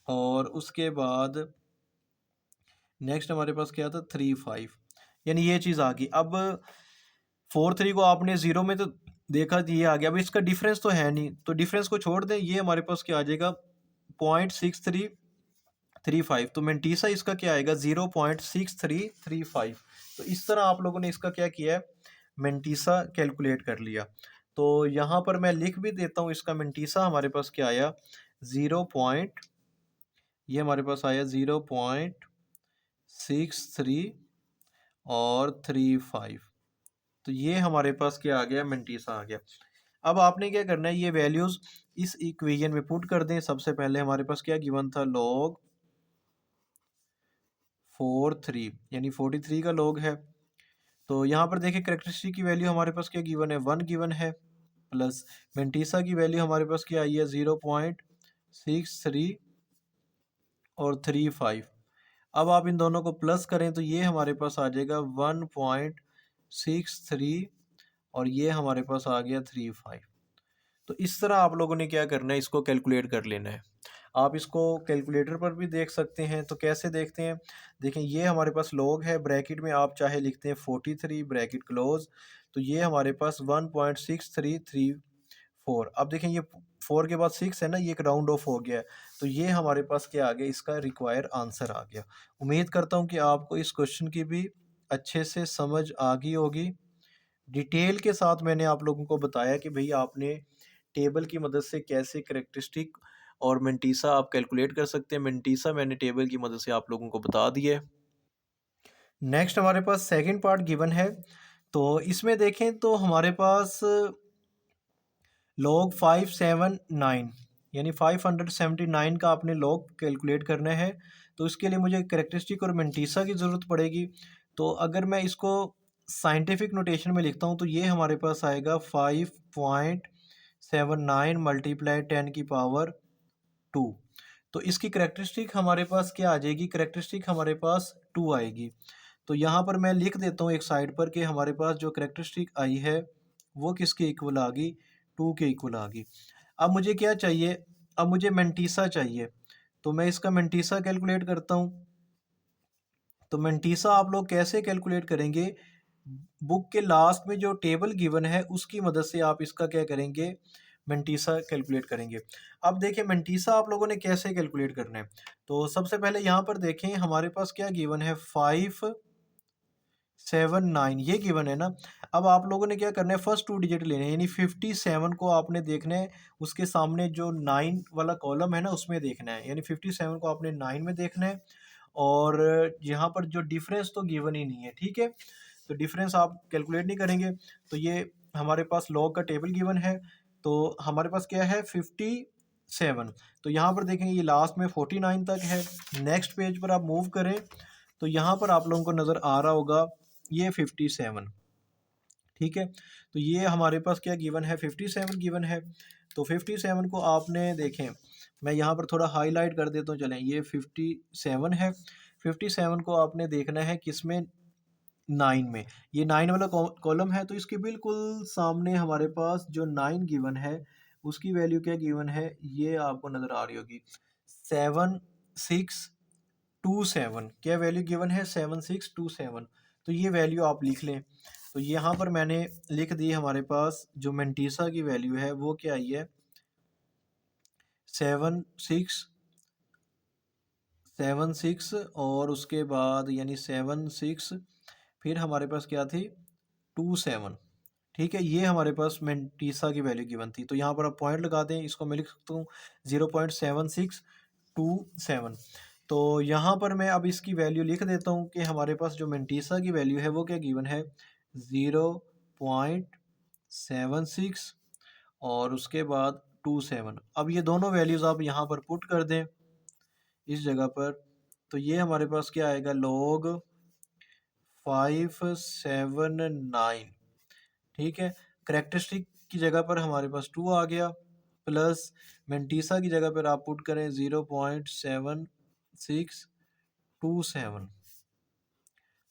S1: और उसके बाद नेक्स्ट हमारे पास क्या था 35, यानी ये चीज़ आ गई। अब 4 3 को आपने 0 में तो देखा, ये आ गया। अब इसका डिफरेंस तो है नहीं, तो डिफरेंस को छोड़ दें, ये हमारे पास क्या आ जाएगा 0.6335। तो मेंटीसा इसका क्या आएगा 0.6335। तो इस तरह आप लोगों ने इसका क्या किया है, मेंटीसा कैलकुलेट कर लिया। तो यहाँ पर मैं लिख भी देता हूँ इसका मेंटीसा हमारे पास क्या आया 0. ये हमारे पास आया 0.63 और 35। तो ये हमारे पास क्या आ गया, मेंटीसा आ गया। अब आपने क्या करना है, ये वैल्यूज़ इस इक्वेशन में पुट कर दें। सबसे पहले हमारे पास क्या गिवन था, लॉग 4 3, यानी 43 का लॉग है। तो यहाँ पर देखिए करेक्टरिस्टिक की वैल्यू हमारे पास क्या गिवन है 1 गिवन है, प्लस मेंटीसा की वैल्यू हमारे पास क्या आई है 0.63 और 35। अब आप इन दोनों को प्लस करें तो ये हमारे पास आ जाएगा 1.63 और ये हमारे पास आ गया 35। तो इस तरह आप लोगों ने क्या करना है, इसको कैलकुलेट कर लेना है। आप इसको कैलकुलेटर पर भी देख सकते हैं। तो कैसे देखते हैं, देखें ये हमारे पास लॉग है, ब्रैकेट में आप चाहे लिखते हैं 43 ब्रैकेट क्लोज। तो ये हमारे पास 1.6334। अब देखें ये 4 के बाद 6 है ना, ये एक राउंड ऑफ हो गया है। तो ये हमारे पास क्या आ गया, इसका रिक्वायर आंसर आ गया। उम्मीद करता हूँ कि आपको इस क्वेश्चन की भी अच्छे से समझ आ गई होगी। डिटेल के साथ मैंने आप लोगों को बताया कि भई आपने टेबल की मदद से कैसे कैरेक्टरिस्टिक और मेंटीसा आप कैलकुलेट कर सकते हैं। मेंटीसा मैंने टेबल की मदद से आप लोगों को बता दिया है। नेक्स्ट हमारे पास सेकंड पार्ट गिवन है। तो इसमें देखें तो हमारे पास लॉग 579, यानी 579 का आपने लॉग कैलकुलेट करना है। तो इसके लिए मुझे कैरेक्टरिस्टिक और मेंटीसा की ज़रूरत पड़ेगी। तो अगर मैं इसको साइंटिफिक नोटेशन में लिखता हूँ तो ये हमारे पास आएगा 5.79 मल्टीप्लाई 10⁻²। तो इसकी कैरेक्टरिस्टिक हमारे पास क्या आ जाएगी, कैरेक्टरिस्टिक हमारे पास 2 आएगी। तो यहाँ पर मैं लिख देता हूँ एक साइड पर कि हमारे पास जो कैरेक्टरिस्टिक आई है वो किसके इक्वल आ गई, 2 के इक्वल आ गई। अब मुझे क्या चाहिए, अब मुझे मेंटीसा चाहिए। तो मैं इसका मेंटीसा कैलकुलेट करता हूँ। तो मेंटीसा आप लोग कैसे कैलकुलेट करेंगे, बुक के लास्ट में जो टेबल गिवन है उसकी मदद से आप इसका क्या करेंगे, मेंटीसा कैलकुलेट करेंगे। अब देखिए मेंटीसा आप लोगों ने कैसे कैलकुलेट करना है। तो सबसे पहले यहाँ पर देखें हमारे पास क्या गिवन है 579, ये गिवन है ना। अब आप लोगों ने क्या करना है, फर्स्ट 2 डिजिट लेने हैं, यानी 57 को आपने देखना है उसके सामने जो 9 वाला कॉलम है ना उसमें देखना है, यानी 57 को आपने 9 में देखना है। और यहाँ पर जो डिफरेंस तो गिवन ही नहीं है, ठीक है, तो डिफरेंस आप कैलकुलेट नहीं करेंगे। तो ये हमारे पास लॉग का टेबल गिवन है। तो हमारे पास क्या है 57। तो यहाँ पर देखेंगे ये लास्ट में 49 तक है। नेक्स्ट पेज पर आप मूव करें तो यहाँ पर आप लोगों को नज़र आ रहा होगा ये 57, ठीक है। तो ये हमारे पास क्या गिवन है 57 गिवन है। तो 57 को आपने देखें, मैं यहाँ पर थोड़ा हाईलाइट कर देता हूँ, चलें ये 57 है। 57 को आपने देखना है किसमें, 9 में, ये 9 वाला कॉलम है, तो इसके बिल्कुल सामने हमारे पास जो 9 गिवन है उसकी वैल्यू क्या गिवन है, ये आपको नज़र आ रही होगी 7627। क्या वैल्यू गिवन है 7627। तो ये वैल्यू आप लिख लें। तो यहाँ पर मैंने लिख दी, हमारे पास जो मेंटीसा की वैल्यू है वो क्या आई है 7676, और उसके बाद यानी 76, फिर हमारे पास क्या थी 27। ठीक है, ये हमारे पास मेंटीसा की वैल्यू गिवन थी। तो यहाँ पर आप पॉइंट लगा दें, इसको मैं लिख सकता हूँ 0.7627। तो यहाँ पर मैं अब इसकी वैल्यू लिख देता हूँ कि हमारे पास जो मेंटीसा की वैल्यू है वो क्या गिवन है 0.76 और उसके बाद 27। अब ये दोनों वैल्यूज़ आप यहाँ पर पुट कर दें इस जगह पर, तो ये हमारे पास क्या आएगा log 579। ठीक है, करेक्टरिस्टिक की जगह पर हमारे पास 2 आ गया, प्लस मेंटीसा की जगह पर आप पुट करें 0.7627।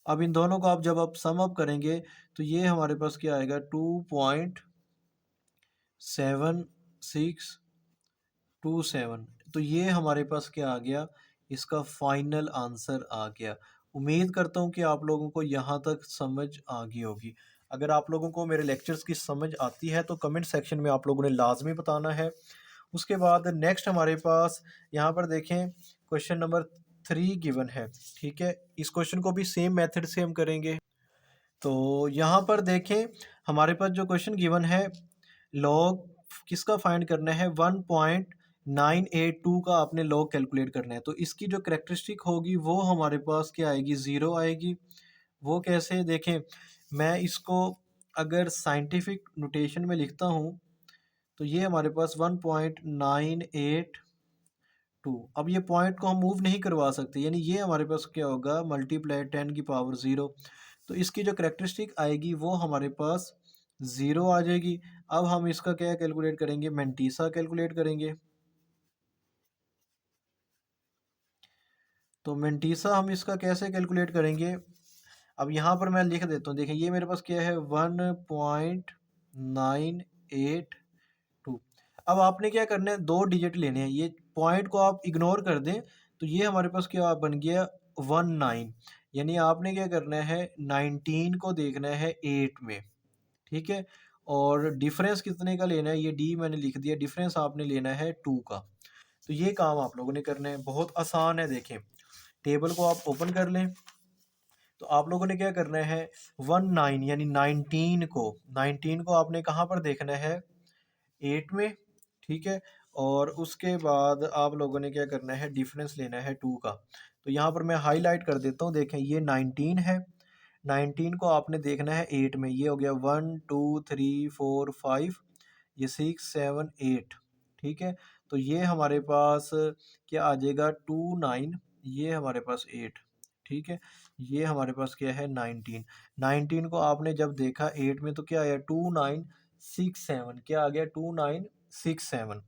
S1: अब इन दोनों को आप जब आप सम अप करेंगे तो ये हमारे पास क्या आएगा 2.7627। तो ये हमारे पास क्या आ गया, इसका फाइनल आंसर आ गया। उम्मीद करता हूँ कि आप लोगों को यहाँ तक समझ आ गई होगी। अगर आप लोगों को मेरे लेक्चर्स की समझ आती है तो कमेंट सेक्शन में आप लोगों ने लाजमी बताना है। उसके बाद नेक्स्ट हमारे पास यहाँ पर देखें क्वेश्चन नंबर 3 गिवन है। ठीक है, इस क्वेश्चन को भी सेम मेथड से हम करेंगे। तो यहाँ पर देखें हमारे पास जो क्वेश्चन गिवन है लॉग किसका फाइंड करना है 1.982 का आपने लॉग कैलकुलेट करना है। तो इसकी जो करेक्टरिस्टिक होगी वो हमारे पास क्या आएगी, ज़ीरो आएगी। वो कैसे देखें, मैं इसको अगर साइंटिफिक नोटेशन में लिखता हूँ तो ये हमारे पास 1.982। अब ये पॉइंट को हम मूव नहीं करवा सकते, यानी ये हमारे पास क्या होगा मल्टीप्लाई 10⁻�0। तो इसकी जो करेक्टरिस्टिक आएगी वो हमारे पास 0 आ जाएगी। अब हम इसका क्या कैलकुलेट करेंगे, मेंटीसा कैलकुलेट करेंगे। तो मेंटीसा हम इसका कैसे कैलकुलेट करेंगे, अब यहाँ पर मैं लिख देता हूँ। देखिए ये मेरे पास क्या है 1.982। अब आपने क्या करना है, 2 डिजिट लेने हैं, ये पॉइंट को आप इग्नोर कर दें तो ये हमारे पास क्या बन गया 19। यानी आपने क्या करना है 19 को देखना है 8 में। ठीक है, और डिफरेंस कितने का लेना है, ये डी मैंने लिख दिया, डिफरेंस आपने लेना है 2 का। तो ये काम आप लोगों ने करना है, बहुत आसान है। देखें टेबल को आप ओपन कर लें, तो आप लोगों ने क्या करना है 19 यानी 19 को आपने कहाँ पर देखना है 8 में। ठीक है, और उसके बाद आप लोगों ने क्या करना है डिफरेंस लेना है 2 का। तो यहाँ पर मैं हाईलाइट कर देता हूँ, देखें ये 19 है, 19 को आपने देखना है 8 में। ये हो गया 1 2 3 4 5, ये 6 7 8। ठीक है, तो ये हमारे पास क्या आ जाएगा 29, ये हमारे पास 8। ठीक है, ये हमारे पास क्या है 19। 19 को आपने जब देखा 8 में तो क्या आया 2967, क्या आ गया 2967।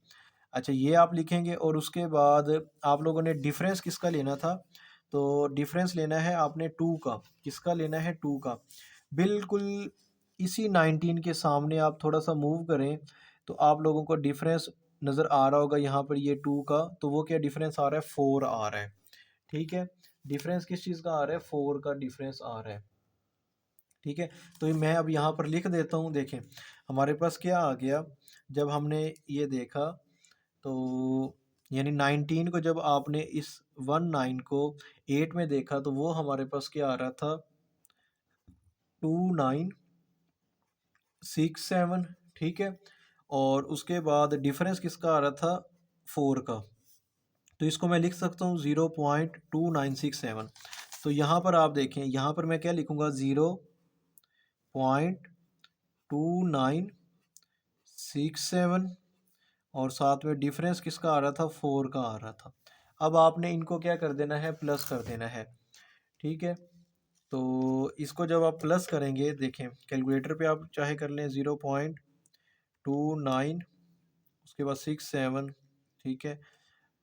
S1: अच्छा ये आप लिखेंगे, और उसके बाद आप लोगों ने डिफरेंस किसका लेना था, तो डिफरेंस लेना है आपने 2 का। किसका लेना है 2 का, बिल्कुल इसी 19 के सामने आप थोड़ा सा मूव करें तो आप लोगों को डिफरेंस नज़र आ रहा होगा यहाँ पर, ये 2 का, तो वो क्या डिफरेंस आ रहा है 4 आ रहा है। ठीक है, डिफरेंस किस चीज़ का आ रहा है 4 का डिफरेंस आ रहा है। ठीक है, तो ये मैं अब यहाँ पर लिख देता हूँ। देखें हमारे पास क्या आ गया, जब हमने ये देखा तो यानी 19 को जब आपने इस 19 को 8 में देखा तो वो हमारे पास क्या आ रहा था 2967। ठीक है, और उसके बाद डिफरेंस किसका आ रहा था 4 का। तो इसको मैं लिख सकता हूँ 0.2967। तो यहाँ पर आप देखें, यहाँ पर मैं क्या लिखूँगा 0.2967, और साथ में डिफरेंस किसका आ रहा था 4 का आ रहा था। अब आपने इनको क्या कर देना है प्लस कर देना है। ठीक है, तो इसको जब आप प्लस करेंगे, देखें कैलकुलेटर पे आप चाहे कर लें 0.29, उसके बाद 67। ठीक है,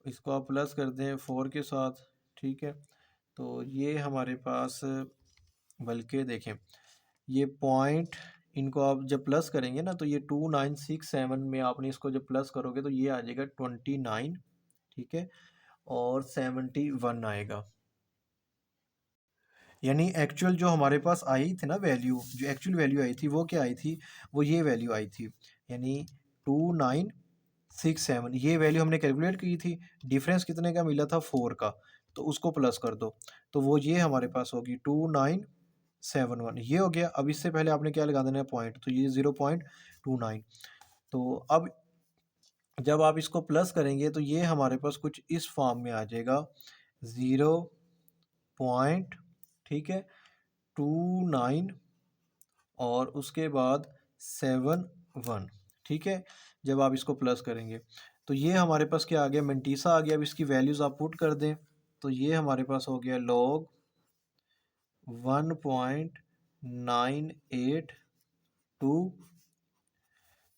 S1: इसको आप प्लस कर दें 4 के साथ। ठीक है, तो ये हमारे पास बल्कि देखें ये पॉइंट, इनको आप जब प्लस करेंगे ना तो ये 2967 में आपने इसको जब प्लस करोगे तो ये आ जाएगा 29, ठीक है, और 71 आएगा। यानी एक्चुअल जो हमारे पास आई थी ना वैल्यू, जो एक्चुअल वैल्यू आई थी वो क्या आई थी, वो ये वैल्यू आई थी, यानी 2967 ये वैल्यू हमने कैलकुलेट की थी। डिफरेंस कितने का मिला था, 4 का, तो उसको प्लस कर दो तो वो ये हमारे पास होगी 2971, ये हो गया। अब इससे पहले आपने क्या लगा देना है, पॉइंट, तो ये 0.29। तो अब जब आप इसको प्लस करेंगे तो ये हमारे पास कुछ इस फॉर्म में आ जाएगा, 0 पॉइंट, ठीक है, 29 और उसके बाद 71, ठीक है। जब आप इसको प्लस करेंगे तो ये हमारे पास क्या आ गया, मेंटीसा आ गया। अब इसकी वैल्यूज़ आप पुट कर दें तो ये हमारे पास हो गया log 1.982।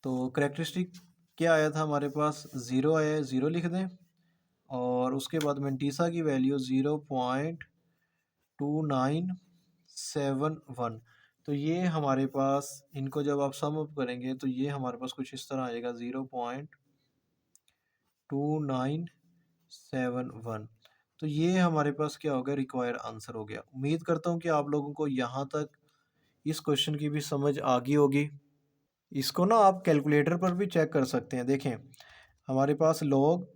S1: तो करेक्टरिस्टिक क्या आया था हमारे पास, ज़ीरो आया है, ज़ीरो लिख दें, और उसके बाद मेंटीसा की वैल्यू 0.2971। तो ये हमारे पास, इनको जब आप सम अप करेंगे तो ये हमारे पास कुछ इस तरह आएगा, 0.2971। तो ये हमारे पास क्या हो गया, रिक्वायर आंसर हो गया। उम्मीद करता हूँ कि आप लोगों को यहाँ तक इस क्वेश्चन की भी समझ आ गई होगी। इसको ना आप कैलकुलेटर पर भी चेक कर सकते हैं। देखें हमारे पास लॉग,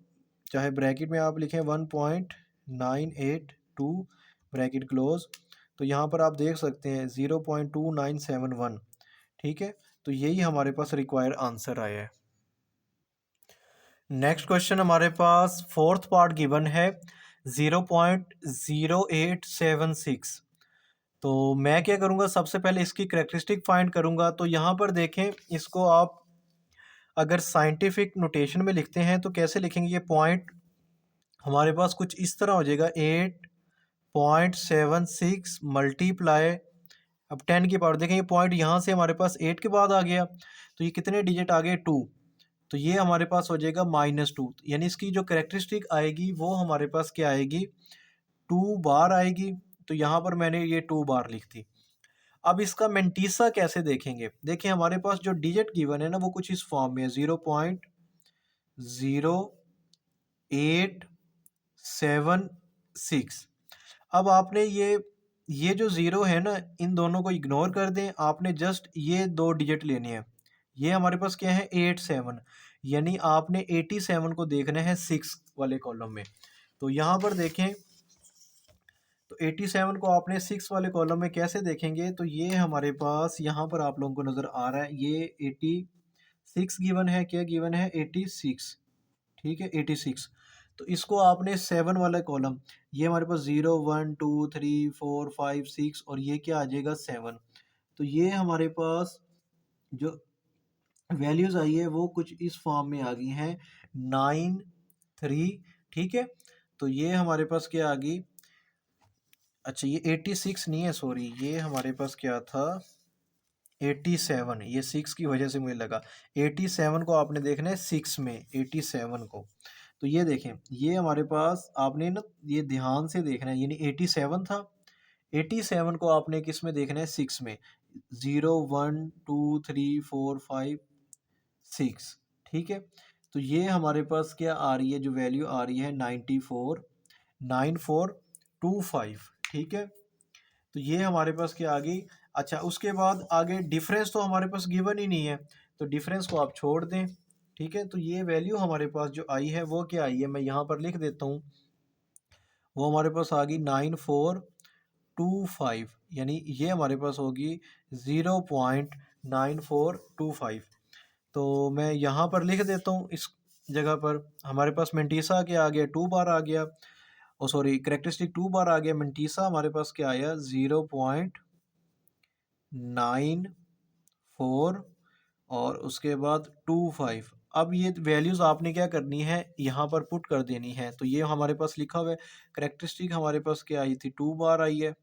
S1: चाहे ब्रैकेट में आप लिखें 1.982 ब्रैकेट क्लोज, तो यहाँ पर आप देख सकते हैं 0.2971, ठीक है। तो यही हमारे पास रिक्वायर्ड आंसर आया है। नेक्स्ट क्वेश्चन हमारे पास फोर्थ पार्ट गिवन है 0.0876। तो मैं क्या करूँगा, सबसे पहले इसकी करेक्टरिस्टिक फाइंड करूँगा। तो यहाँ पर देखें, इसको आप अगर साइंटिफिक नोटेशन में लिखते हैं तो कैसे लिखेंगे, ये पॉइंट हमारे पास कुछ इस तरह हो जाएगा, 8.76 मल्टीप्लाई, अब 10 की पावर, देखें ये पॉइंट यहाँ से हमारे पास 8 के बाद आ गया, तो ये कितने डिजिट आ गए, 2, तो ये हमारे पास हो जाएगा -2। यानी इसकी जो करेक्टरिस्टिक आएगी वो हमारे पास क्या आएगी, 2 बार आएगी। तो यहाँ पर मैंने ये 2 बार लिख दी। अब इसका मेंटीसा कैसे देखेंगे, देखिए हमारे पास जो डिजिट गिवन है ना वो कुछ इस फॉर्म में है, 0.0876। अब आपने ये जो ज़ीरो है ना, इन दोनों को इग्नोर कर दें, आपने जस्ट ये दो डिजिट लेने हैं। ये हमारे पास क्या है, 87, यानी आपने 87 को देखना है 6 वाले कॉलम में। तो यहाँ पर देखें, तो 87 को आपने 6 वाले कॉलम में कैसे देखेंगे, तो ये हमारे पास यहाँ पर आप लोगों को नज़र आ रहा है, ये 86 गिवन है, क्या गिवन है, 86, ठीक है, 86। तो इसको आपने 7 वाला कॉलम, ये हमारे पास 0 1 2 3 4 5 6 और ये क्या आ जाएगा, 7। तो ये हमारे पास जो वैल्यूज़ आई है वो कुछ इस फॉर्म में आ गई हैं, 9 3, ठीक है। तो ये हमारे पास क्या आ गई, अच्छा ये 86 नहीं है, सॉरी, ये हमारे पास क्या था, 87, ये 6 की वजह से मुझे लगा। 87 को आपने देखना है 6 में, 87 को। तो ये देखें, ये हमारे पास आपने ना ये ध्यान से देखना है, यानी 87 था, 87 को आपने किस में देखना है, 6 में, 0 1 2 3 4 5 6, ठीक है। तो ये हमारे पास क्या आ रही है, जो वैल्यू आ रही है 949425, ठीक है। तो ये हमारे पास क्या आ गई। अच्छा उसके बाद आगे डिफरेंस तो हमारे पास गिवन ही नहीं है, तो डिफरेंस को आप छोड़ दें, ठीक है। तो ये वैल्यू हमारे पास जो आई है वो क्या आई है, मैं यहाँ पर लिख देता हूँ, वो हमारे पास आ गई 9425, यानी ये हमारे पास होगी 0.9425। तो मैं यहाँ पर लिख देता हूँ, इस जगह पर हमारे पास मेंटीसा क्या आ गया, 2 बार आ गया, ओ सॉरी करेक्टरिस्टिक 2 बार आ गया, मेंटीसा हमारे पास क्या आया, 0.94 और उसके बाद 25। अब ये वैल्यूज़ आपने क्या करनी है, यहाँ पर पुट कर देनी है। तो ये हमारे पास लिखा हुआ है, करेक्टरिस्टिक हमारे पास क्या आई थी, 2 बार आई है,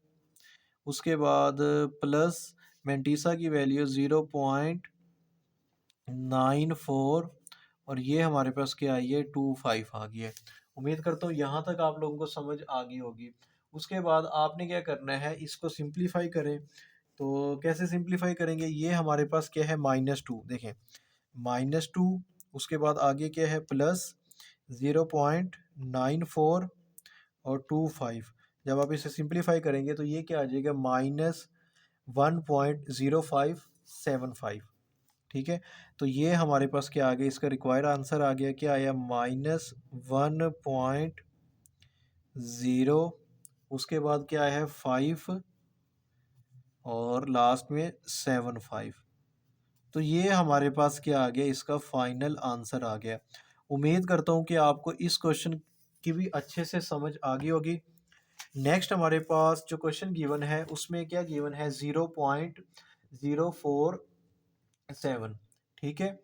S1: उसके बाद प्लस मेंटीसा की वैल्यू 0.94 और ये हमारे पास क्या आई है, 25 आ गई है। उम्मीद करता हूँ यहाँ तक आप लोगों को समझ आ गई होगी। उसके बाद आपने क्या करना है, इसको सिंप्लीफाई करें। तो कैसे सिंप्लीफाई करेंगे, ये हमारे पास क्या है -2, देखें -2, उसके बाद आगे क्या है प्लस 0.94 और 25। जब आप इसे सिंप्लीफाई करेंगे तो ये क्या आ जाएगा, -1.0575। ठीक है, तो ये हमारे पास क्या आ गया, इसका रिक्वायर्ड आंसर आ गया, क्या आया, -1.0, उसके बाद क्या है 5 और लास्ट में 75। तो ये हमारे पास क्या आ गया, इसका फाइनल आंसर आ गया। उम्मीद करता हूँ कि आपको इस क्वेश्चन की भी अच्छे से समझ आ गई होगी। नेक्स्ट हमारे पास जो क्वेश्चन गिवन है उसमें क्या गिवन है, 0.047। ठीक है,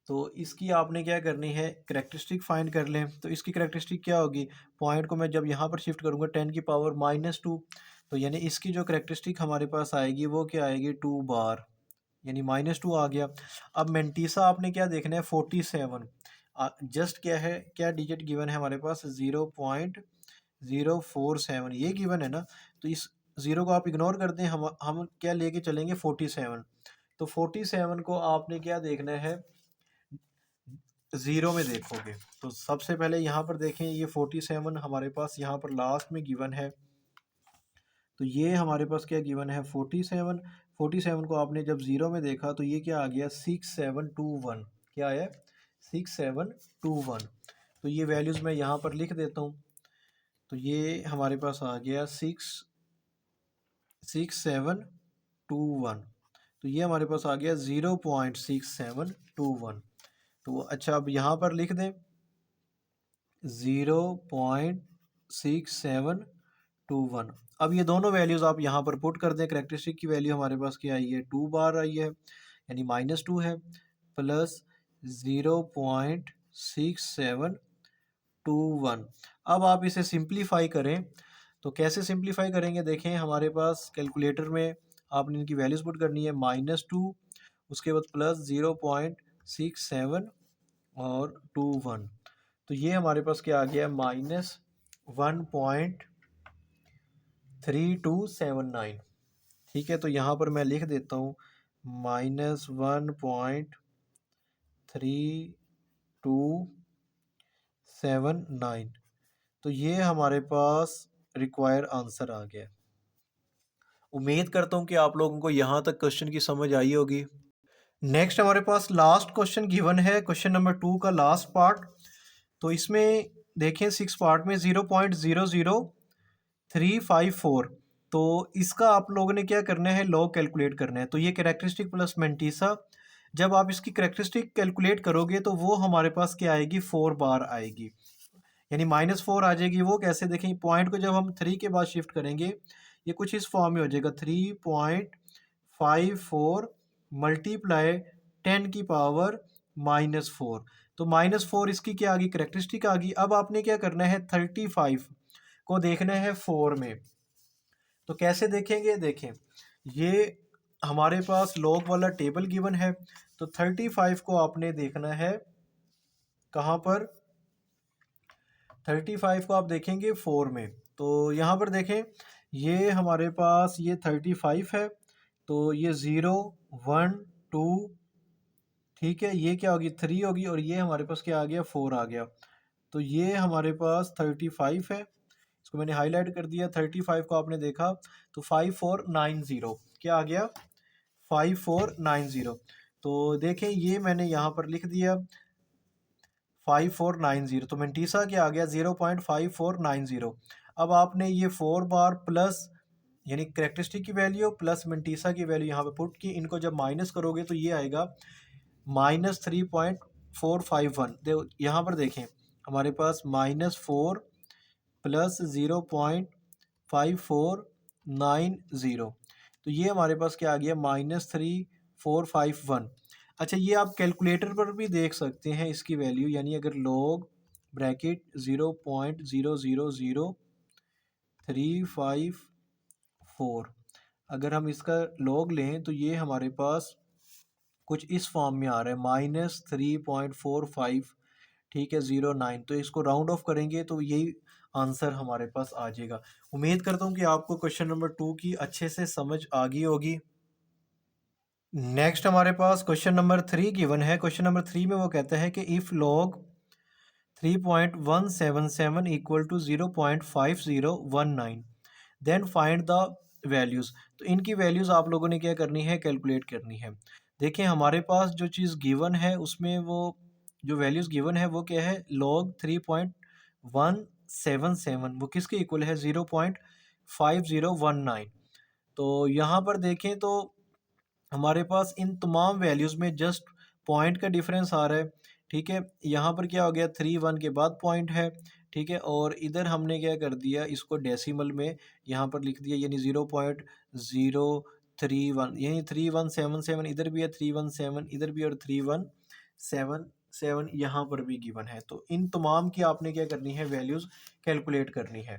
S1: तो इसकी आपने क्या करनी है, करेक्टरिस्टिक फाइंड कर लें। तो इसकी करेक्टरिस्टिक क्या होगी, पॉइंट को मैं जब यहाँ पर शिफ्ट करूँगा 10⁻², तो यानी इसकी जो करेक्टरिस्टिक हमारे पास आएगी वो क्या आएगी, 2 बार, यानी -2 आ गया। अब मेंटीसा आपने क्या देखना है, 47। जस्ट क्या है, क्या डिजिट गिवन है हमारे पास, 0.047 ये गिवन है ना। तो इस ज़ीरो को आप इग्नोर कर दें, हम क्या लेके चलेंगे 47। तो 47 को आपने क्या देखना है, ज़ीरो में देखोगे। तो सबसे पहले यहाँ पर देखें, ये 47 हमारे पास यहाँ पर लास्ट में गिवन है। तो ये हमारे पास क्या गिवन है, 47। 47 को आपने जब ज़ीरो में देखा तो ये क्या आ गया, 6721। क्या आया, 6721। तो ये वैल्यूज़ मैं यहाँ पर लिख देता हूँ। तो ये हमारे पास आ गया 6721। तो ये हमारे पास आ गया 0.6721। तो अच्छा, अब यहाँ पर लिख दें 0.6721। अब ये दोनों वैल्यूज़ आप यहाँ पर पुट कर दें। करेक्टरिस्टिक की वैल्यू हमारे पास क्या आई है, 2 बार आई है, यानी -2 है, प्लस 0.6721। अब आप इसे सिंप्लीफाई करें, तो कैसे सिंप्लीफाई करेंगे, देखें हमारे पास कैलकुलेटर में आपने इनकी वैल्यूज़ पुट करनी है, -2, उसके बाद प्लस 0.67 और 21। तो ये हमारे पास क्या आ गया, -1.3279। ठीक है, तो यहाँ पर मैं लिख देता हूँ -1.3279। तो ये हमारे पास रिक्वायर्ड आंसर आ गया। उम्मीद करता हूँ कि आप लोगों को यहाँ तक क्वेश्चन की समझ आई होगी। नेक्स्ट हमारे पास लास्ट क्वेश्चन गिवन है, क्वेश्चन नंबर 2 का लास्ट पार्ट। तो इसमें देखें 6 पार्ट में 0.00354। तो इसका आप लोगों ने क्या करना है, लॉग कैलकुलेट करना है। तो ये कैरेक्टरिस्टिक प्लस मेंटीसा, जब आप इसकी कैरेक्टरिस्टिक कैलकुलेट करोगे तो वो हमारे पास क्या आएगी, 4 बार आएगी, यानी -4 आ जाएगी। वो कैसे, देखें पॉइंट को जब हम 3 के बाद शिफ्ट करेंगे ये कुछ इस फॉर्म में हो जाएगा, 3.54 मल्टीप्लाई 10⁻⁻4। तो -4 इसकी क्या आ गई, करेक्टरिस्टिक आ गई। अब आपने क्या करना है, 35 को देखना है 4 में। तो कैसे देखेंगे, देखें ये हमारे पास लॉग वाला टेबल गिवन है। तो 35 को आपने देखना है कहाँ पर, 35 को आप देखेंगे 4 में। तो यहाँ पर देखें, ये हमारे पास ये 35 है, तो ये 0 1 2, ठीक है, ये क्या होगी 3 होगी, और ये हमारे पास क्या आ गया, 4 आ गया। तो ये हमारे पास 35 है, इसको मैंने हाईलाइट कर दिया। 35 को आपने देखा तो 5490 क्या आ गया, 5490। तो देखें ये मैंने यहाँ पर लिख दिया 5490। तो मेंटीसा क्या आ गया, 0.5490। अब आपने ये 4 बार प्लस यानी करेक्टरिस्टिक की वैल्यू प्लस मेंटीसा की वैल्यू यहाँ पे पुट की, इनको जब माइनस करोगे तो ये आएगा -3.451। यहाँ पर देखें हमारे पास -4 प्लस 0.5490। तो ये हमारे पास क्या आ गया, -3451। अच्छा, ये आप कैलकुलेटर पर भी देख सकते हैं इसकी वैल्यू, यानी अगर लॉग ब्रैकेट 0.000354 अगर हम इसका लॉग लें तो ये हमारे पास कुछ इस फॉर्म में आ रहा है, -3.45 ठीक है, 09। तो इसको राउंड ऑफ करेंगे तो यही आंसर हमारे पास आ जाएगा। उम्मीद करता हूँ कि आपको क्वेश्चन नंबर 2 की अच्छे से समझ आ गई होगी। नेक्स्ट हमारे पास क्वेश्चन नंबर 3 गिवन है। क्वेश्चन नंबर 3 में वो कहता है कि if log 3.177 equal to 0.5019 then find the values. तो इनकी वैल्यूज़ आप लोगों ने क्या करनी है, कैलकुलेट करनी है। देखिए हमारे पास जो चीज़ गिवन है उसमें वो जो वैल्यूज़ गिवन है वो क्या है, लॉग 3.177 वो किसके इक्वल है, 0.5019। तो यहाँ पर देखें तो हमारे पास इन तमाम वैल्यूज़ में जस्ट पॉइंट का डिफरेंस आ रहा है। ठीक है, यहाँ पर क्या हो गया, 3 1 के बाद पॉइंट है। ठीक है, और इधर हमने क्या कर दिया, इसको डेसिमल में यहाँ पर लिख दिया, यानी 0.031, यही 3177 इधर भी है, 317 इधर भी, और 3177 यहाँ पर भी गिवन है। तो इन तमाम की आपने क्या करनी है, वैल्यूज़ कैलकुलेट करनी है।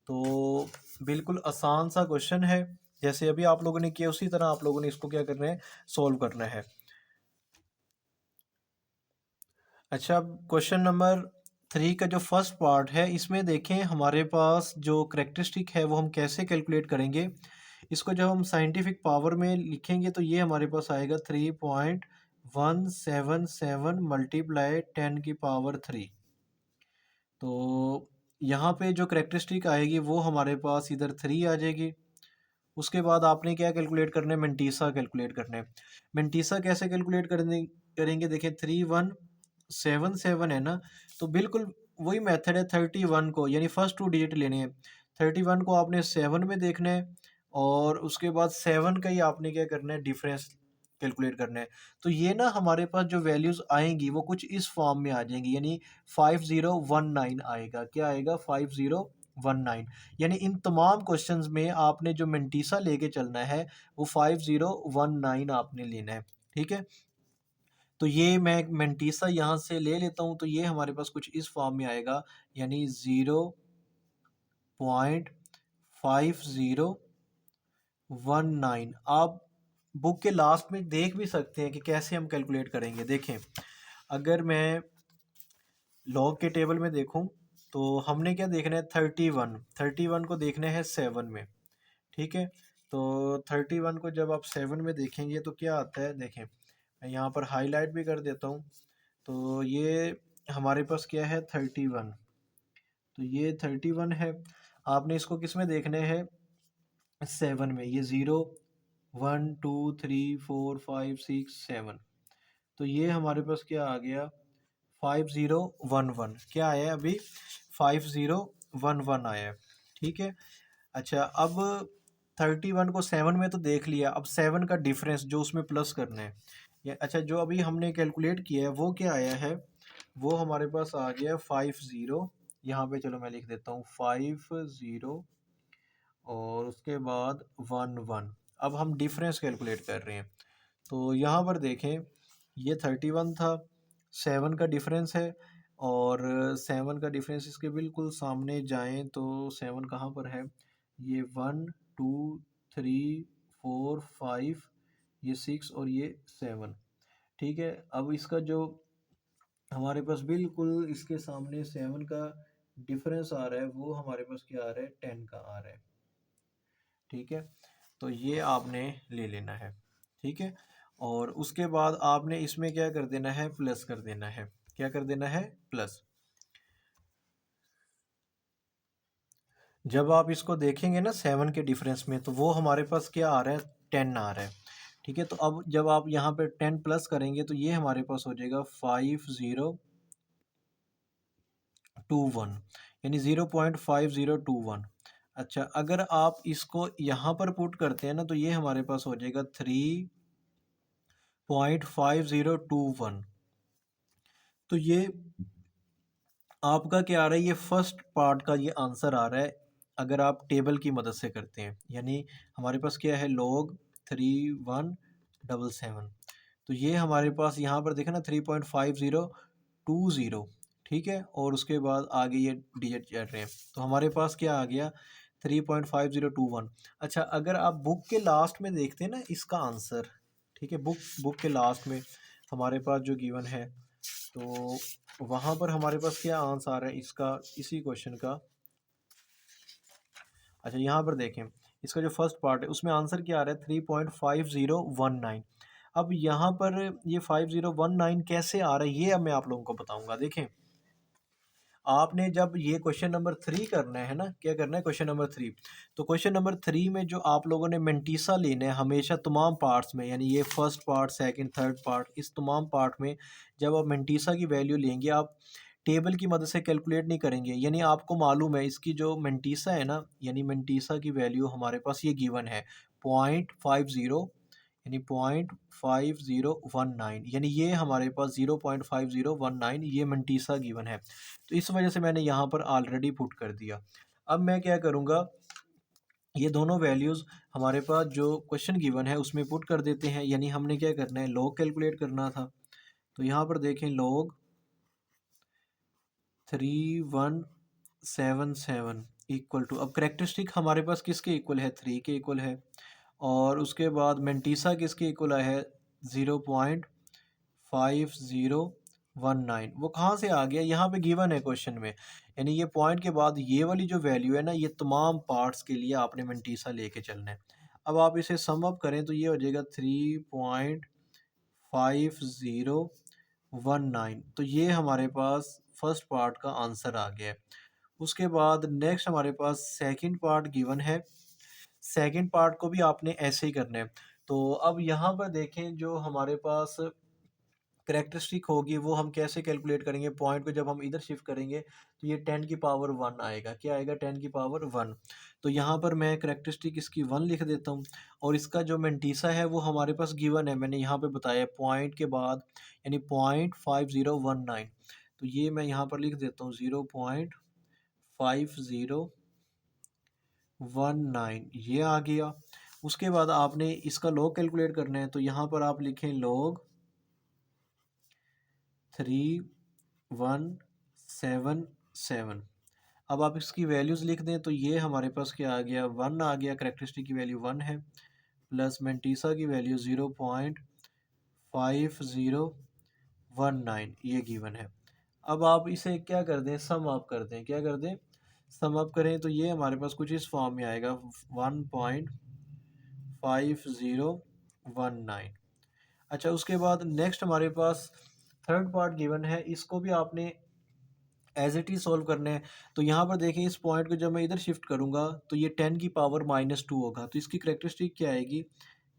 S1: तो बिल्कुल आसान सा क्वेश्चन है, जैसे अभी आप लोगों ने किया उसी तरह आप लोगों ने इसको क्या करना है, सॉल्व करना है। अच्छा, क्वेश्चन नंबर 3 का जो फर्स्ट पार्ट है इसमें देखें हमारे पास जो करेक्टरिस्टिक है वो हम कैसे कैलकुलेट करेंगे। इसको जब हम साइंटिफिक पावर में लिखेंगे तो ये हमारे पास आएगा 3.177 मल्टीप्लाई 10⁻³ तो यहाँ पे जो करेक्टरिस्टिक आएगी वो हमारे पास इधर 3 आ जाएगी। उसके बाद आपने क्या कैलकुलेट करना है, मेंटीसा कैलकुलेट करना है। मेंटीसा कैसे कैलकुलेट करने करेंगे, देखिए 3177 है ना, तो बिल्कुल वही मेथड है। 31 को यानी फर्स्ट 2 डिजिट लेने हैं। 31 को आपने 7 में देखना है, और उसके बाद 7 का ही आपने क्या करना है, डिफरेंस कैलकुलेट करना है। तो ये ना हमारे पास जो वैल्यूज़ आएंगी वो कुछ इस फॉर्म में आ जाएंगी, यानी 5019 आएगा। क्या आएगा, 5019। यानी इन तमाम क्वेश्चंस में आपने जो मेंटीसा लेके चलना है वो 5019 आपने लेना है। ठीक है, तो ये मैं मेंटीसा यहाँ से ले लेता हूँ, तो ये हमारे पास कुछ इस फॉर्म में आएगा, यानी 0.5019। आप बुक के लास्ट में देख भी सकते हैं कि कैसे हम कैलकुलेट करेंगे। देखें, अगर मैं लॉग के टेबल में देखूं तो हमने क्या देखना है, 31 को देखना है 7 में। ठीक है, तो 31 को जब आप 7 में देखेंगे तो क्या आता है, देखें मैं यहाँ पर हाईलाइट भी कर देता हूँ। तो ये हमारे पास क्या है, 31। तो ये 31 है। आपने इसको किस में देखना है, 7 में। ये 0 1 2 3 4 5 6 7। तो ये हमारे पास क्या आ गया, 5011। क्या आया है अभी, 5011 आया है। ठीक है, अच्छा अब 31 को 7 में तो देख लिया, अब 7 का डिफरेंस जो उसमें प्लस करना है। अच्छा, जो अभी हमने कैलकुलेट किया है वो क्या आया है, वो हमारे पास आ गया 50। यहाँ पे चलो मैं लिख देता हूँ 50, और उसके बाद 11। अब हम डिफरेंस कैलकुलेट कर रहे हैं। तो यहाँ पर देखें, ये 31 था, 7 का डिफरेंस है, और 7 का डिफरेंस इसके बिल्कुल सामने जाएं तो 7 कहाँ पर है, ये 1 2 3 4 5, ये 6 और ये 7। ठीक है, अब इसका जो हमारे पास बिल्कुल इसके सामने 7 का डिफरेंस आ रहा है वो हमारे पास क्या आ रहा है, 10 का आ रहा है। ठीक है, तो ये आपने ले लेना है। ठीक है, और उसके बाद आपने इसमें क्या कर देना है, प्लस कर देना है। क्या कर देना है, प्लस। जब आप इसको देखेंगे ना 7 के डिफरेंस में, तो वो हमारे पास क्या आ रहा है, 10 आ रहा है। ठीक है, तो अब जब आप यहाँ पे 10 प्लस करेंगे तो ये हमारे पास हो जाएगा 5021, यानी 0.5021। अच्छा, अगर आप इसको यहाँ पर पुट करते हैं ना तो ये हमारे पास हो जाएगा 3.5021। तो ये आपका क्या आ रहा है, ये फर्स्ट पार्ट का ये आंसर आ रहा है अगर आप टेबल की मदद से करते हैं। यानी हमारे पास क्या है, लॉग 3177। तो ये हमारे पास यहाँ पर देखा ना 3.5020। ठीक है, और उसके बाद आगे ये डिजिट चल रहे हैं, तो हमारे पास क्या आ गया, 3.5021। अच्छा, अगर आप बुक के लास्ट में देखते हैं ना इसका आंसर, ठीक है, बुक बुक के लास्ट में हमारे पास जो गिवन है तो वहाँ पर हमारे पास क्या आंसर आ रहा है इसका, इसी क्वेश्चन का। अच्छा यहाँ पर देखें, इसका जो फर्स्ट पार्ट है उसमें आंसर क्या आ रहा है 3.5019। अब यहाँ पर ये 5019 कैसे आ रहा है ये अब मैं आप लोगों को बताऊंगा। देखें, आपने जब ये क्वेश्चन नंबर 3 करना है ना, क्या करना है क्वेश्चन नंबर 3, तो क्वेश्चन नंबर 3 में जो आप लोगों ने मेंटीसा लेना है हमेशा तमाम पार्ट्स में, यानी ये first part, second, third part, इस तमाम पार्ट में जब आप मेंटीसा की वैल्यू लेंगे आप टेबल की मदद से कैलकुलेट नहीं करेंगे। यानी आपको मालूम है इसकी जो मेंटीसा है ना, यानी मेंटीसा की वैल्यू हमारे पास ये गिवन है 0.50, यानी 0.5019, यानी ये हमारे पास 0.5019 ये मेंटीसा गिवन है। तो इस वजह से मैंने यहाँ पर ऑलरेडी पुट कर दिया। अब मैं क्या करूँगा, ये दोनों वैल्यूज़ हमारे पास जो क्वेश्चन गिवन है उसमें पुट कर देते हैं। यानी हमने क्या करना है, लॉग कैलकुलेट करना था। तो यहाँ पर देखें लॉग 3177 इक्वल टू, अब करेक्टरिस्टिक हमारे पास किसके इक्वल है, 3 के इक्वल है। और उसके बाद मेंटीसा किसके इक्वल है 0.5019। वो कहाँ से आ गया, यहाँ पे गिवन है क्वेश्चन में। यानी ये पॉइंट के बाद ये वाली जो वैल्यू है ना, ये तमाम पार्ट्स के लिए आपने मेंटीसा लेके चलना है। अब आप इसे सम अप करें तो ये हो जाएगा 3.5019। तो ये हमारे पास फर्स्ट पार्ट का आंसर आ गया है। उसके बाद नेक्स्ट हमारे पास सेकंड पार्ट गिवन है। सेकंड पार्ट को भी आपने ऐसे ही करना है। तो अब यहाँ पर देखें, जो हमारे पास करैक्टरिस्टिक होगी वो हम कैसे कैलकुलेट करेंगे, पॉइंट को जब हम इधर शिफ्ट करेंगे तो ये 10 की पावर 1 आएगा। क्या आएगा, 10 की पावर 1। तो यहाँ पर मैं करैक्टरिस्टिक इसकी 1 लिख देता हूँ। और इसका जो मेंटीसा है वो हमारे पास गिवन है, मैंने यहाँ पे बताया पॉइंट के बाद, यानी 0.5019। तो ये मैं यहाँ पर लिख देता हूँ 0.5019, ये आ गया। उसके बाद आपने इसका लॉग कैलकुलेट करना है। तो यहाँ पर आप लिखें लॉग 3177। अब आप इसकी वैल्यूज़ लिख दें तो ये हमारे पास क्या आ गया, 1 आ गया। करैक्टरिस्टिक की वैल्यू 1 है, प्लस मेंटीसा की वैल्यू 0.5019 ये गिवन है। अब आप इसे क्या कर दें, सम अप कर दें। क्या कर दें, सम अप करें तो ये हमारे पास कुछ इस फॉर्म में आएगा 1.5019। अच्छा, उसके बाद नेक्स्ट हमारे पास थर्ड पार्ट गिवन है, इसको भी आपने एज इट इज़ सॉल्व करना है। तो यहाँ पर देखें, इस पॉइंट को जब मैं इधर शिफ्ट करूँगा तो ये 10 की पावर -2 होगा। तो इसकी करैक्टरिस्टिक क्या आएगी,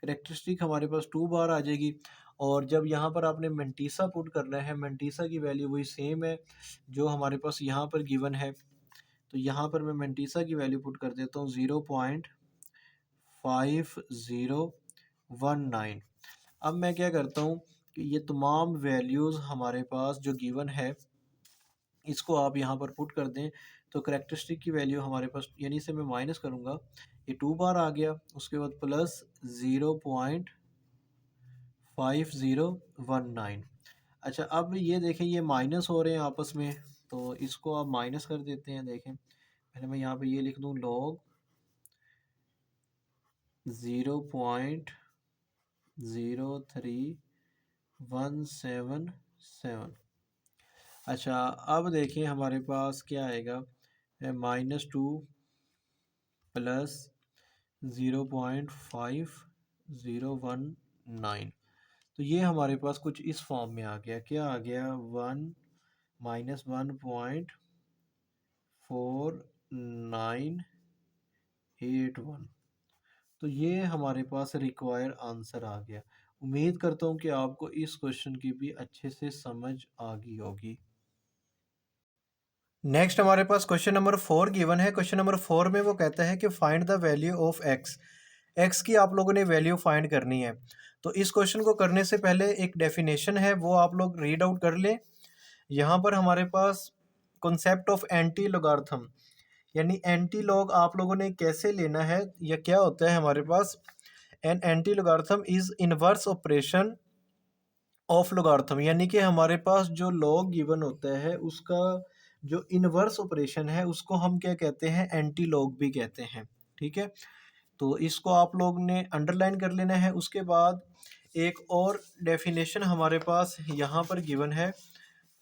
S1: करैक्टरिस्टिक हमारे पास 2 बार आ जाएगी। और जब यहाँ पर आपने मेंटीसा पुट करना है, मेंटीसा की वैल्यू वही सेम है जो हमारे पास यहाँ पर गिवन है। तो यहाँ पर मैं मेंटीसा की वैल्यू पुट कर देता हूँ 0.5019। अब मैं क्या करता हूँ कि ये तमाम वैल्यूज़ हमारे पास जो गिवन है इसको आप यहाँ पर पुट कर दें। तो करैक्टरिस्टिक की वैल्यू हमारे पास, यानी इसे मैं माइनस करूँगा, ये 2 बार आ गया। उसके बाद प्लस 0.5019। अच्छा, अब ये देखें ये माइनस हो रहे हैं आपस में, तो इसको आप माइनस कर देते हैं। देखें, पहले मैं यहाँ पे ये लिख दूँ लॉग 0.03177। अच्छा, अब देखिए हमारे पास क्या आएगा, -2 प्लस 0.5019। तो ये हमारे पास कुछ इस फॉर्म में आ गया। क्या आ गया, 1-1.4981। तो ये हमारे पास रिक्वायर आंसर आ गया। उम्मीद करता हूँ कि आपको इस क्वेश्चन की भी अच्छे से समझ आ गई होगी। नेक्स्ट हमारे पास क्वेश्चन नंबर 4 गिवन है। क्वेश्चन नंबर 4 में वो कहता है कि find the value of x. X की आप लोगों ने वैल्यू फाइंड करनी है। तो इस क्वेश्चन को करने से पहले एक डेफिनेशन है वो आप लोग रीड आउट कर लें। यहाँ पर हमारे पास कॉन्सेप्ट ऑफ एंटी लॉगरिथम, यानी एंटी लॉग आप लोगों ने कैसे लेना है या क्या होता है हमारे पास, an anti logarithm is inverse operation of logarithm. यानी कि हमारे पास जो लॉग गिवन होता है उसका जो इनवर्स ऑपरेशन है उसको हम क्या कहते हैं, एंटी लॉग भी कहते हैं। ठीक है, तो इसको आप लोग ने अंडरलाइन कर लेना है। उसके बाद एक और डेफिनेशन हमारे पास यहाँ पर गिवन है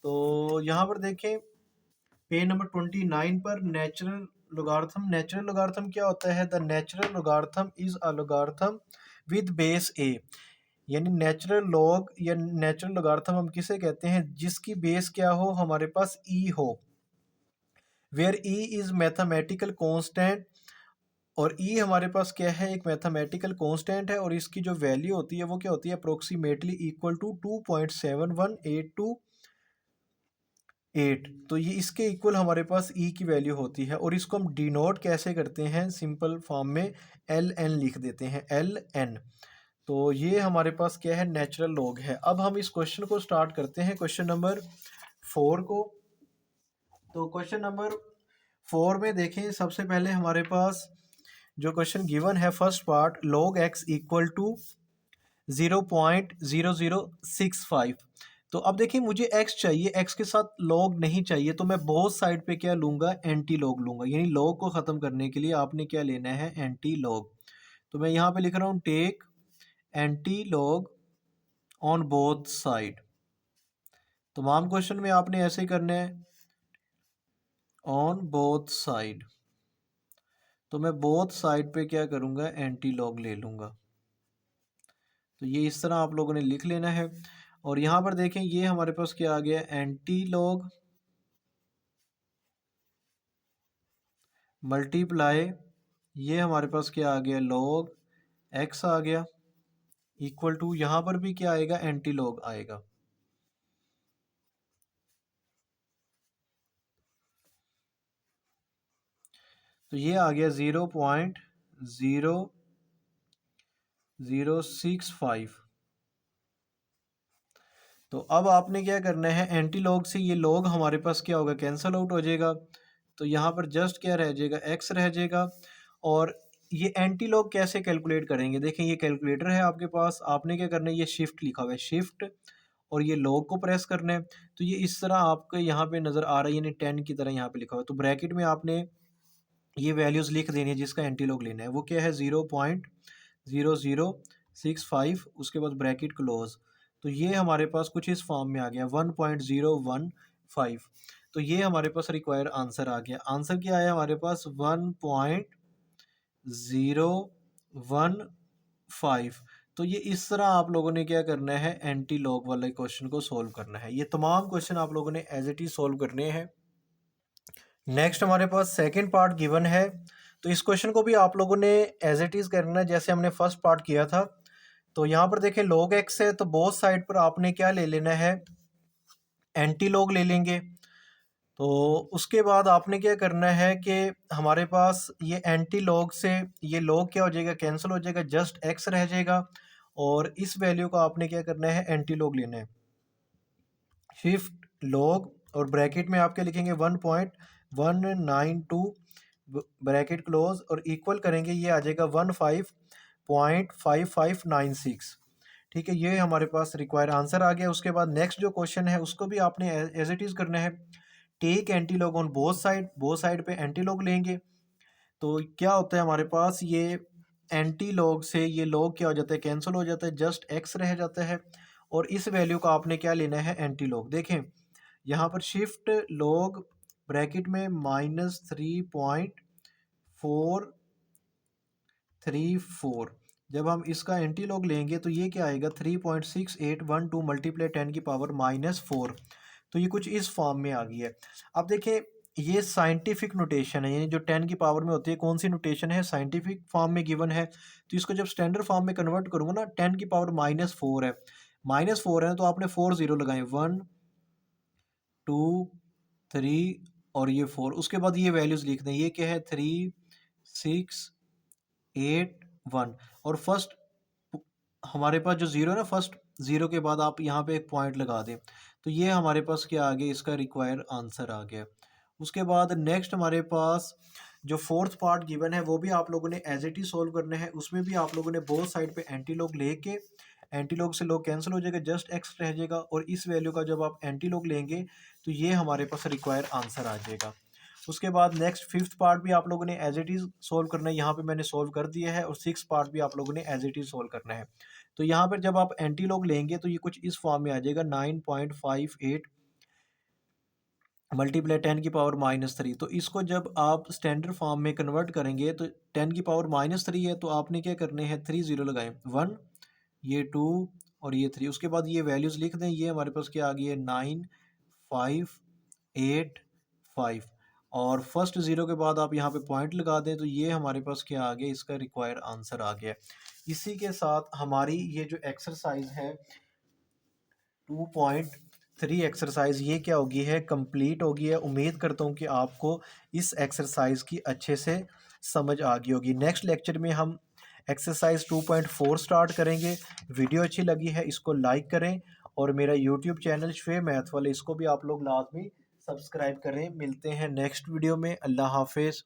S1: तो यहाँ पर देखें पेज नंबर 29 पर नेचुरल लोगार्थम। नेचुरल लोगार्थम क्या होता है? The natural logarithm is a logarithm with base e. यानी नेचुरल लॉग या नेचुरल लोगार्थम हम किसे कहते हैं? जिसकी बेस क्या हो? हमारे पास ई हो, where e is mathematical constant. और ई हमारे पास क्या है? एक मैथमेटिकल कांस्टेंट है, और इसकी जो वैल्यू होती है वो क्या होती है? अप्रोक्सीमेटली इक्वल टू 2.7182 तो ये इसके इक्वल हमारे पास ई की वैल्यू होती है। और इसको हम डिनोट कैसे करते हैं? सिंपल फॉर्म में एल एन लिख देते हैं, एल एन। तो ये हमारे पास क्या है? नेचुरल लॉग है। अब हम इस क्वेश्चन को स्टार्ट करते हैं, क्वेश्चन नंबर 4 को। तो क्वेश्चन नंबर 4 में देखें, सबसे पहले हमारे पास जो क्वेश्चन गिवन है, first part, log x equal to 0.0065। तो अब देखिए मुझे x चाहिए, x के साथ log नहीं चाहिए, तो मैं बोथ साइड पे क्या लूँगा? एंटी लॉग लूँगा। यानी log को ख़त्म करने के लिए आपने क्या लेना है? Anti log. तो मैं यहाँ पे लिख रहा हूँ take anti log on both side. तमाम क्वेश्चन में आपने ऐसे ही करना है, ऑन बोथ साइड। तो मैं बोथ साइड पे क्या करूँगा? एंटी लॉग ले लूँगा। तो ये इस तरह आप लोगों ने लिख लेना है। और यहाँ पर देखें, ये हमारे पास क्या आ गया? एंटी लॉग मल्टीप्लाई, ये हमारे पास क्या आ गया? लॉग एक्स आ गया, इक्वल टू, यहाँ पर भी क्या आएगा? एंटी लॉग आएगा। तो ये आ गया 0.0065। तो अब आपने क्या करना है? एंटी लॉग से ये लॉग हमारे पास क्या होगा? कैंसल आउट हो जाएगा। तो यहाँ पर जस्ट क्या रह जाएगा? एक्स रह जाएगा। और ये एंटी लॉग कैसे कैलकुलेट करेंगे? देखें, ये कैलकुलेटर है आपके पास, आपने क्या करना है? ये शिफ्ट लिखा हुआ है, शिफ्ट, और ये लॉग को प्रेस करना है। तो ये इस तरह आपको यहाँ पे नज़र आ रहा है, यानी 10 की तरह यहाँ पे लिखा हुआ है। तो ब्रैकेट में आपने ये वैल्यूज़ लिख देनी है जिसका एंटी लॉग लेना है। वो क्या है? 0.0065, उसके बाद ब्रैकेट क्लोज। तो ये हमारे पास कुछ इस फॉर्म में आ गया, 1.015। तो ये हमारे पास रिक्वायर्ड आंसर आ गया। आंसर क्या आया हमारे पास? 1.015। तो ये इस तरह आप लोगों ने क्या करना है? एंटी लॉग वाले क्वेश्चन को सोल्व करना है। ये तमाम क्वेश्चन आप लोगों ने एज इट इज सोल्व करने हैं। नेक्स्ट हमारे पास सेकंड पार्ट गिवन है। तो इस क्वेश्चन को भी आप लोगों ने एज इट इज़ करना है जैसे हमने फर्स्ट पार्ट किया था। तो यहाँ पर देखें, log x है, तो बोथ साइड पर आपने क्या ले लेना है? एंटी लॉग ले लेंगे। तो उसके बाद आपने क्या करना है कि हमारे पास ये एंटी लॉग से ये लॉग क्या हो जाएगा? कैंसिल हो जाएगा, जस्ट x रह जाएगा। और इस वैल्यू को आपने क्या करना है? एंटी लॉग लेना है, शिफ्ट लॉग, और ब्रैकेट में आप क्या लिखेंगे? 1.192 ब्रैकेट क्लोज, और इक्वल करेंगे, ये आ जाएगा 15.5596। ठीक है, ये हमारे पास रिक्वायर आंसर आ गया। उसके बाद नेक्स्ट जो क्वेश्चन है उसको भी आपने एज इट इज़ करना है, take anti log on both side. Both side पे एंटी लॉग लेंगे। तो क्या होता है हमारे पास? ये एंटी लॉग से ये लॉग क्या हो जाता है? कैंसिल हो जाता है, जस्ट एक्स रह जाता है। और इस वैल्यू का आपने क्या लेना है? Anti log. देखें यहाँ पर शिफ्ट लॉग ब्रैकेट में -3.434। जब हम इसका एंटी लॉग लेंगे तो ये क्या आएगा? 3.6812 मल्टीप्लाई 10⁻⁻4। तो ये कुछ इस फॉर्म में आ गई है। अब देखें, ये साइंटिफिक नोटेशन है, यानी जो 10 की पावर में होती है, कौन सी नोटेशन है? साइंटिफिक फॉर्म में गिवन है। तो इसको जब स्टैंडर्ड फॉर्म में कन्वर्ट करूँगा ना, 10 की पावर -4 है, -4 है, तो आपने 4 जीरो लगाए, 1 2 3 और ये 4। उसके बाद ये वैल्यूज़ लिख दें, ये क्या है? 3 6 8 1। और फर्स्ट हमारे पास जो ज़ीरो है ना, फर्स्ट ज़ीरो के बाद आप यहाँ पे एक पॉइंट लगा दें। तो ये हमारे पास क्या आ गया? इसका रिक्वायर्ड आंसर आ गया। उसके बाद नेक्स्ट हमारे पास जो फोर्थ पार्ट गिवन है वो भी आप लोगों ने एज इट इज सोल्व करना है। उसमें भी आप लोगों ने बोथ साइड पे एंटी लॉग लेके, एंटी लॉग से लॉग कैंसिल हो जाएगा, जस्ट एक्स रह जाएगा। और इस वैल्यू का जब आप एंटी लॉग लेंगे तो ये हमारे पास रिक्वायर्ड आंसर आ जाएगा। उसके बाद नेक्स्ट फिफ्थ पार्ट भी आप लोगों ने एज इट इज़ सोल्व करना है। यहाँ पे मैंने सोल्व कर दिया है। और सिक्स पार्ट भी आप लोगों ने एज इट इज़ सोल्व करना है। तो यहाँ पर जब आप एंटी लॉग लेंगे तो ये कुछ इस फॉर्म में आ जाएगा, 9.58 मल्टीप्लाई 10⁻³ तो इसको जब आप स्टैंडर्ड फॉर्म में कन्वर्ट करेंगे तो 10⁻³ है, तो आपने क्या करने हैं, 3 ज़ीरो लगाएं, 1, ये 2 और ये 3। उसके बाद ये वैल्यूज़ लिख दें। ये हमारे पास क्या आ गई है, 9 5 8 5 और फर्स्ट ज़ीरो के बाद आप यहाँ पे पॉइंट लगा दें, तो ये हमारे पास क्या आ गया, इसका रिक्वायर्ड आंसर आ गया। इसी के साथ हमारी ये जो एक्सरसाइज है 2.3 एक्सरसाइज, ये क्या होगी है, कंप्लीट होगी है। उम्मीद करता हूँ कि आपको इस एक्सरसाइज की अच्छे से समझ आ गई होगी। नेक्स्ट लेक्चर में हम एक्सरसाइज 2.4 स्टार्ट करेंगे। वीडियो अच्छी लगी है इसको लाइक करें और मेरा यूट्यूब चैनल श्वे मैथ वाले, इसको भी आप लोग लाजमी सब्सक्राइब करें। मिलते हैं नेक्स्ट वीडियो में। अल्लाह हाफिज़।